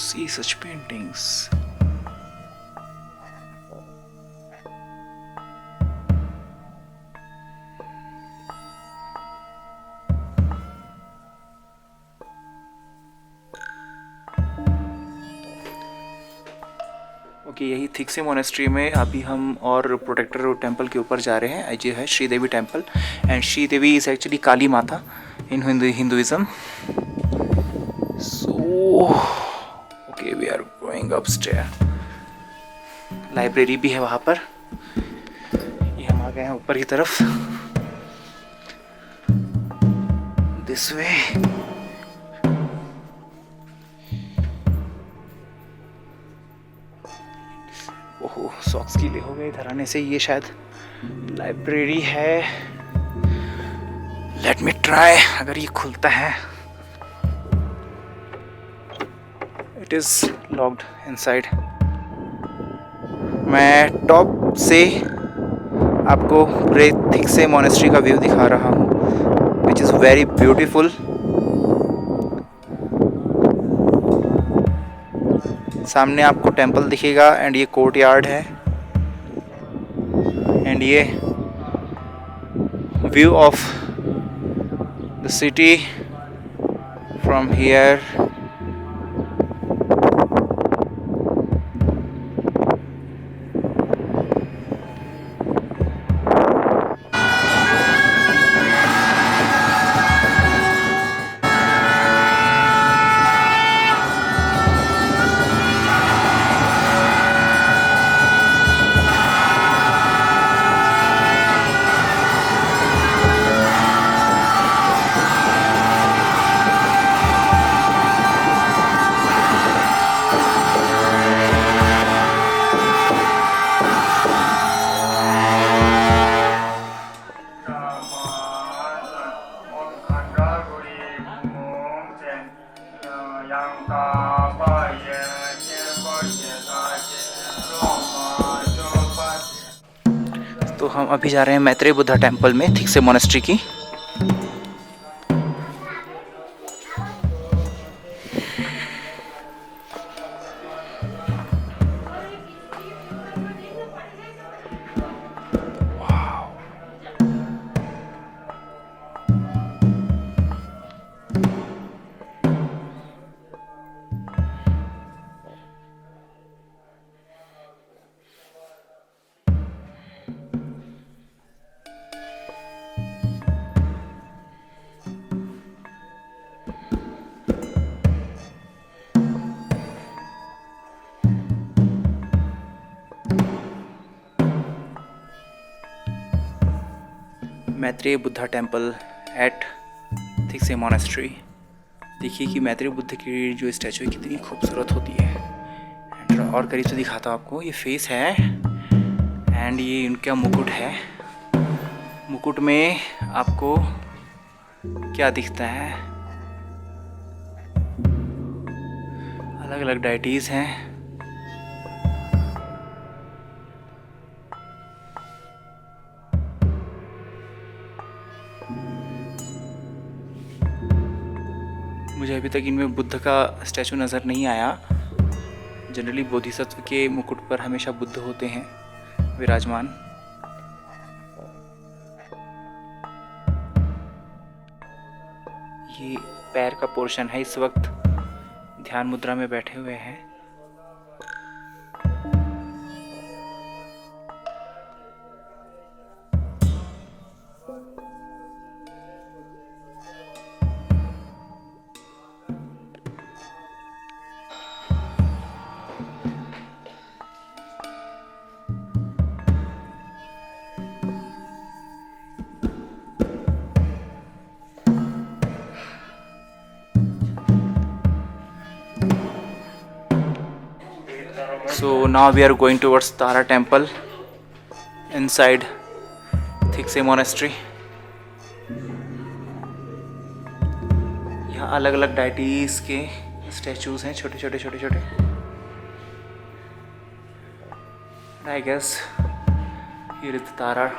[SPEAKER 3] See such paintings. Okay, यही थिक्से मोनेस्ट्री में अभी हम और प्रोटेक्टर टेम्पल के ऊपर जा रहे हैं। ये है Sridevi temple and Sridevi is actually Kali Mata in Hinduism. So okay, we are going upstair. Library भी है वहाँ पर। ये हम आ गए हैं ऊपर की तरफ। This way. ओहो, सॉक्स गीले हो गए इधर आने से। ये शायद लाइब्रेरी है। लेट मी ट्राई अगर ये खुलता है। It is locked inside. मैं टॉप से आपको पूरे थिक्से मोनेस्ट्री का व्यू दिखा रहा हूँ, विच इज़ वेरी ब्यूटीफुल। सामने आपको टेम्पल दिखेगा एंड ये कोर्टयार्ड है एंड ये view of the city from here. तो हम अभी जा रहे हैं मैत्रेय बुद्धा टेम्पल में, थिकसे मोनेस्ट्री की। Maitreya Buddha temple at Thiksey monastery. देखिए कि मैत्रेय बुद्ध की जो स्टैचू है कितनी खूबसूरत होती है। एंड और करीब से दिखाता हूँ आपको, ये फेस है एंड ये इनका मुकुट है। मुकुट में आपको क्या दिखता है, अलग अलग डाइटीज़ हैं। मुझे अभी तक इनमें बुद्ध का स्टैचू नज़र नहीं आया। जनरली बोधिसत्व के मुकुट पर हमेशा बुद्ध होते हैं विराजमान। ये पैर का पोर्शन है, इस वक्त ध्यान मुद्रा में बैठे हुए हैं। So now we are going towards Tara Temple inside Thiksey monastery. यहाँ अलग अलग डाइटीज के स्टैचूज हैं, छोटे छोटे छोटे छोटे। I guess here is the Tara।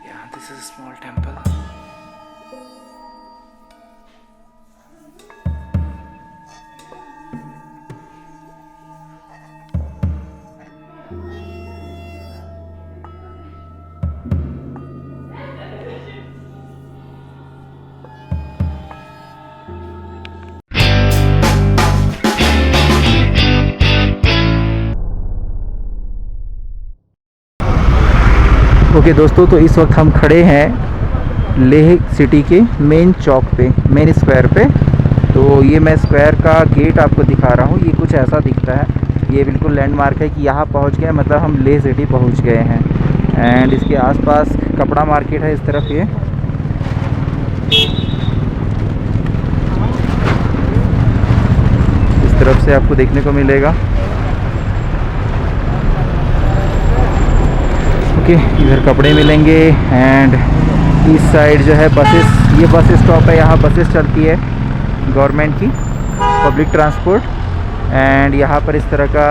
[SPEAKER 3] Yeah, this is a small temple। Okay दोस्तों, तो इस वक्त हम खड़े हैं लेह सिटी के मेन चौक पे, मेन स्क्वायर पे। तो ये मैं स्क्वायर का गेट आपको दिखा रहा हूँ। ये कुछ ऐसा दिखता है, ये बिल्कुल लैंडमार्क है कि यहाँ पहुँच गए, मतलब हम लेह सिटी पहुँच गए हैं। एंड इसके आसपास कपड़ा मार्केट है इस तरफ। ये इस तरफ से आपको देखने को मिलेगा। इधर कपड़े मिलेंगे एंड इस साइड जो है बसेस, ये बस स्टॉप है, यहाँ बसेस चलती है गवर्नमेंट की, पब्लिक ट्रांसपोर्ट। एंड यहाँ पर इस तरह का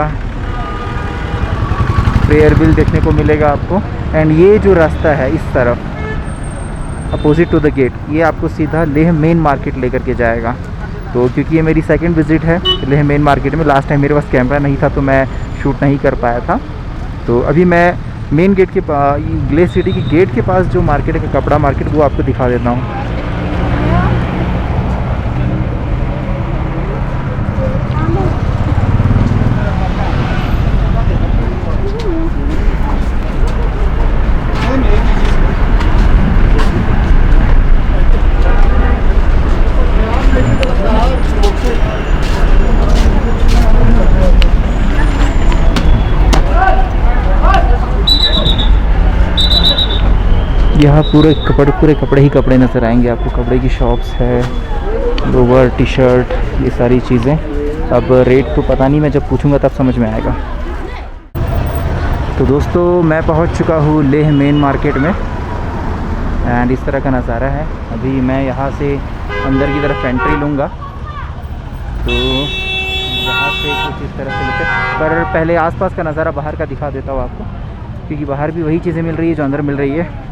[SPEAKER 3] प्रेयर बिल देखने को मिलेगा आपको। एंड ये जो रास्ता है इस तरफ अपोजिट टू द गेट, ये आपको सीधा लेह मेन मार्केट लेकर के जाएगा। तो क्योंकि ये मेरी सेकंड विज़िट है लेह मेन मार्केट में, लास्ट टाइम मेरे पास कैमरा नहीं था तो मैं शूट नहीं कर पाया था। तो अभी मैं मेन गेट के लेह सिटी की गेट के पास जो मार्केट है, कपड़ा मार्केट, वो आपको दिखा देता हूँ। यहाँ पूरे कपड़े ही कपड़े नज़र आएंगे आपको। कपड़े की शॉप्स है, लोवर, टी शर्ट, ये सारी चीज़ें। अब रेट तो पता नहीं, मैं जब पूछूंगा तब समझ में आएगा। तो दोस्तों मैं पहुँच चुका हूँ लेह मेन मार्केट में एंड इस तरह का नज़ारा है। अभी मैं यहाँ से अंदर की तरफ एंट्री लूँगा। तो यहाँ से कुछ इस तरह से लेकर पर पहले आसपास का नज़ारा बाहर का दिखा देता हूँ आपको, क्योंकि बाहर भी वही चीज़ें मिल रही है जो अंदर मिल रही है।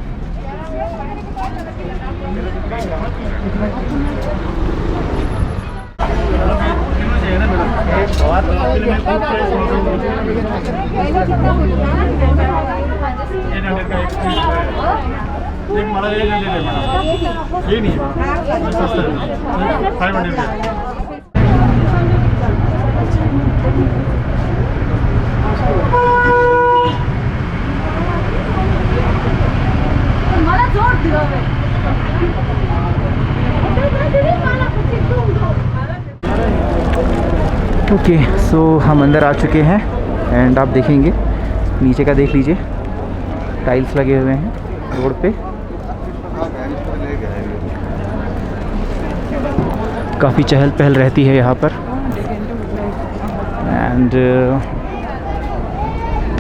[SPEAKER 3] ओके, सो हम अंदर आ चुके हैं एंड आप देखेंगे नीचे का, देख लीजिए टाइल्स लगे हुए हैं रोड पे। काफ़ी चहल पहल रहती है यहाँ पर एंड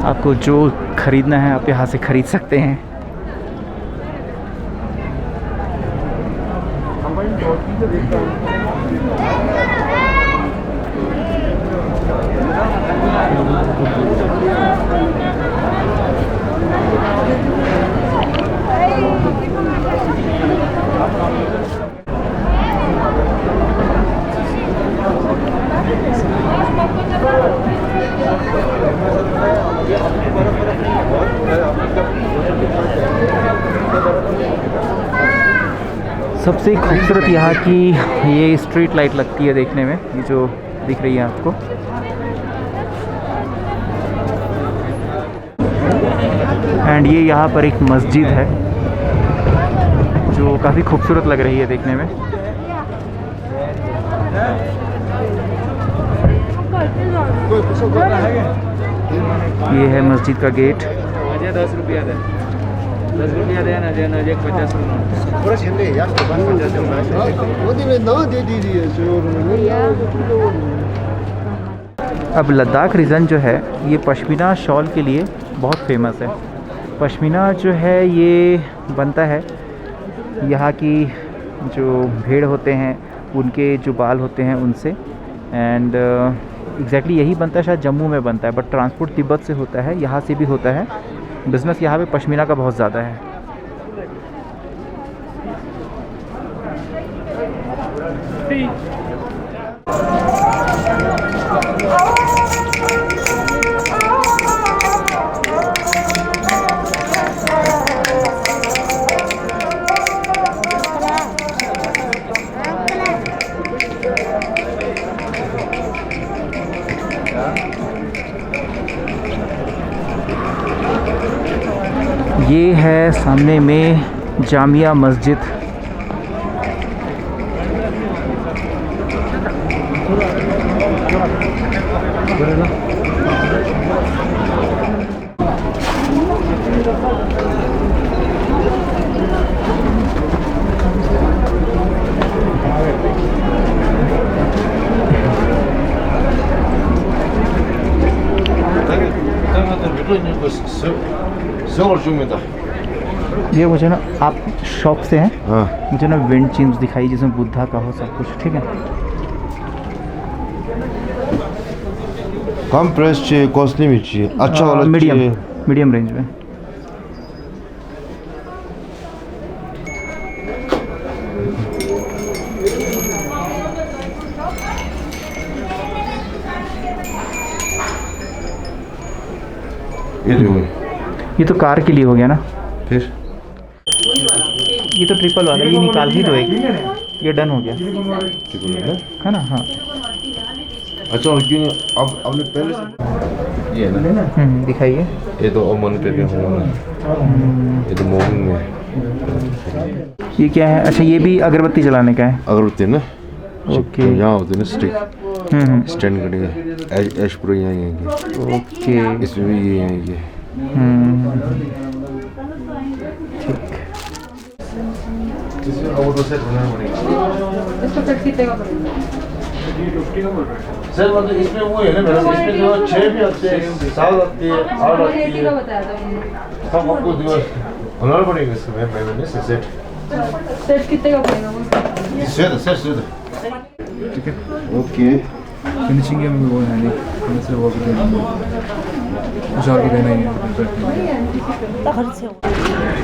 [SPEAKER 3] आपको जो ख़रीदना है आप यहाँ से ख़रीद सकते हैं। सबसे खूबसूरत यहाँ की ये स्ट्रीट लाइट लगती है देखने में, ये जो दिख रही है आपको। एंड ये यहाँ पर एक मस्जिद है जो काफ़ी खूबसूरत लग रही है देखने में। ये है मस्जिद का गेट।
[SPEAKER 8] 10 रुपया दे, 10 रुपया दे ना, दे ना, 50
[SPEAKER 3] अब लद्दाख रीजन जो है ये पश्मीना शॉल के लिए बहुत फेमस है। पश्मीना जो है ये बनता है यहाँ की जो भेड़ होते हैं उनके जो बाल होते हैं उनसे, एंड एग्जैक्टली यही बनता है, शायद जम्मू में बनता है बट ट्रांसपोर्ट तिब्बत से होता है, यहाँ से भी होता है। बिज़नेस यहाँ पे पश्मीना का बहुत ज़्यादा है। ये है सामने में जामिया मस्जिद। ये मुझे ना, आप शॉप से हैं?
[SPEAKER 6] हाँ।
[SPEAKER 3] मुझे ना विंड चिम्स दिखाई जिसमें बुद्धा का हो सब कुछ, ठीक है?
[SPEAKER 6] कम प्राइस चाहिए, कॉस्टली में चाहिए, अच्छा वाला चाहिए?
[SPEAKER 3] मीडियम रेंज में। ये तो कार के लिए हो गया ना,
[SPEAKER 6] फिर
[SPEAKER 3] ये तो ट्रिपल वाला, ये निकाल ही दो एक, ये डन हो गया है ना? हाँ
[SPEAKER 6] अच्छा, अब आपने पहले से ये है ना?
[SPEAKER 3] दिखाइए।
[SPEAKER 6] ये तो ओमन पे भी हुआ है, ये तो मोहन में।
[SPEAKER 3] ये क्या है? अच्छा, ये भी अगरबत्ती जलाने का है।
[SPEAKER 6] अगरबत्ती ना,
[SPEAKER 3] ओके।
[SPEAKER 6] यहाँ होते हैं ना स्टिक, स्टैंड करेंगे, ऐश पूरा यहाँ आएंगे।
[SPEAKER 3] ओके,
[SPEAKER 6] इसमें भी ये आएंगे।
[SPEAKER 3] ठीक।
[SPEAKER 6] इसमें सेट बनाना पड़ेगा।
[SPEAKER 5] इसका सेट कितने का पड़ेगा?
[SPEAKER 6] सर मतलब इसमें वो है ना मेरा, इसमें जो 6 भी आते हैं, 7 आती है, 8 आती है।
[SPEAKER 5] का बताया था उन्होंने।
[SPEAKER 6] सब आपको दिवस बनाना पड़ेगा इसमें, मैंने सेट
[SPEAKER 5] सेट कितने का पड़ेगा वो?
[SPEAKER 6] सेट ठीक है, ओके। फिनिशिंग के में वो है नहीं, हमें सिर्फ वो भी देना है, कुछ और भी देना ही है।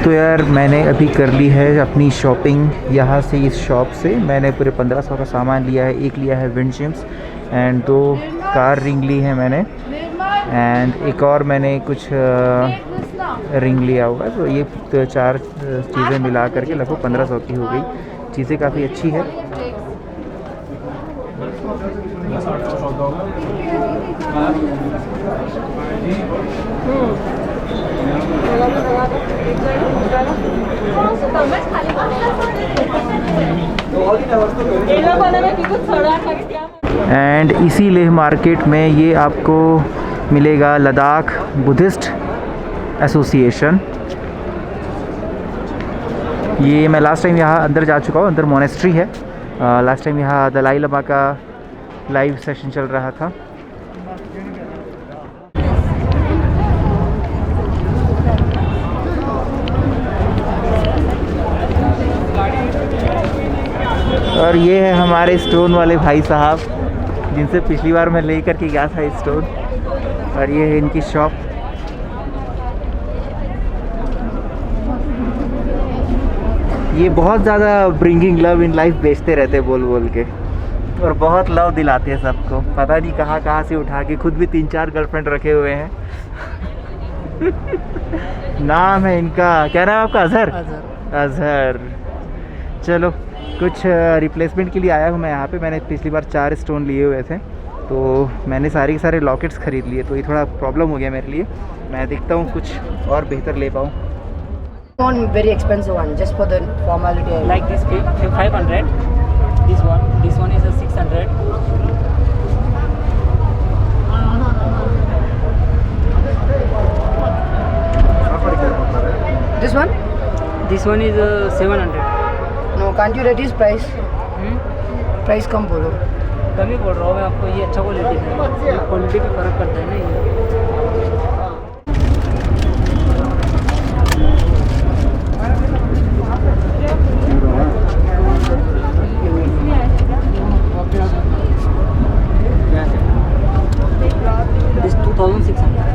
[SPEAKER 3] तो यार मैंने अभी कर ली है अपनी शॉपिंग यहाँ से, इस शॉप से। मैंने पूरे 1500 का सामान लिया है। एक लिया है wind chimes and 2 car ring ली है मैंने, एंड एक और मैंने कुछ रिंग लिया होगा। तो ये 4 चीज़ें मिला करके लगभग 1500 की हो गई। चीज़ें काफ़ी अच्छी है। एंड इसी लेह मार्केट में ये आपको मिलेगा लद्दाख बुद्धिस्ट एसोसिएशन। ये मैं लास्ट टाइम यहाँ अंदर जा चुका हूँ, अंदर मोनेस्ट्री है। लास्ट टाइम यहाँ दलाई लामा का लाइव सेशन चल रहा था। और ये है हमारे स्टोन वाले भाई साहब, जिनसे पिछली बार मैं ले करके गया था स्टोन। और ये है इनकी शॉप। ये बहुत ज़्यादा ब्रिंगिंग लव इन लाइफ बेचते रहते बोल बोल के, और बहुत लव दिलाते हैं सबको। पता नहीं कहाँ कहाँ से उठा के, खुद भी 3-4 गर्लफ्रेंड रखे हुए हैं। नाम है इनका, क्या नाम है आपका? अजहर। अजहर। चलो, कुछ रिप्लेसमेंट के लिए आया हूँ मैं यहाँ पे। मैंने पिछली बार 4 स्टोन लिए हुए थे, तो मैंने सारे के सारे लॉकेट्स ख़रीद लिए, तो ये थोड़ा प्रॉब्लम हो गया मेरे लिए। मैं देखता हूँ कुछ और बेहतर ले पाऊँ।
[SPEAKER 9] One very expensive one, just for the formality.
[SPEAKER 8] Like this 500. This one is a 600.
[SPEAKER 9] This one?
[SPEAKER 8] This one is 700.
[SPEAKER 9] No, can't you reduce price? Price कम बोलो।
[SPEAKER 8] कम ही बोल रहा हूँ मैं आपको, ये अच्छा क्वालिटी है। क्वालिटी पे फर्क पड़ता है ना ये। This 2600.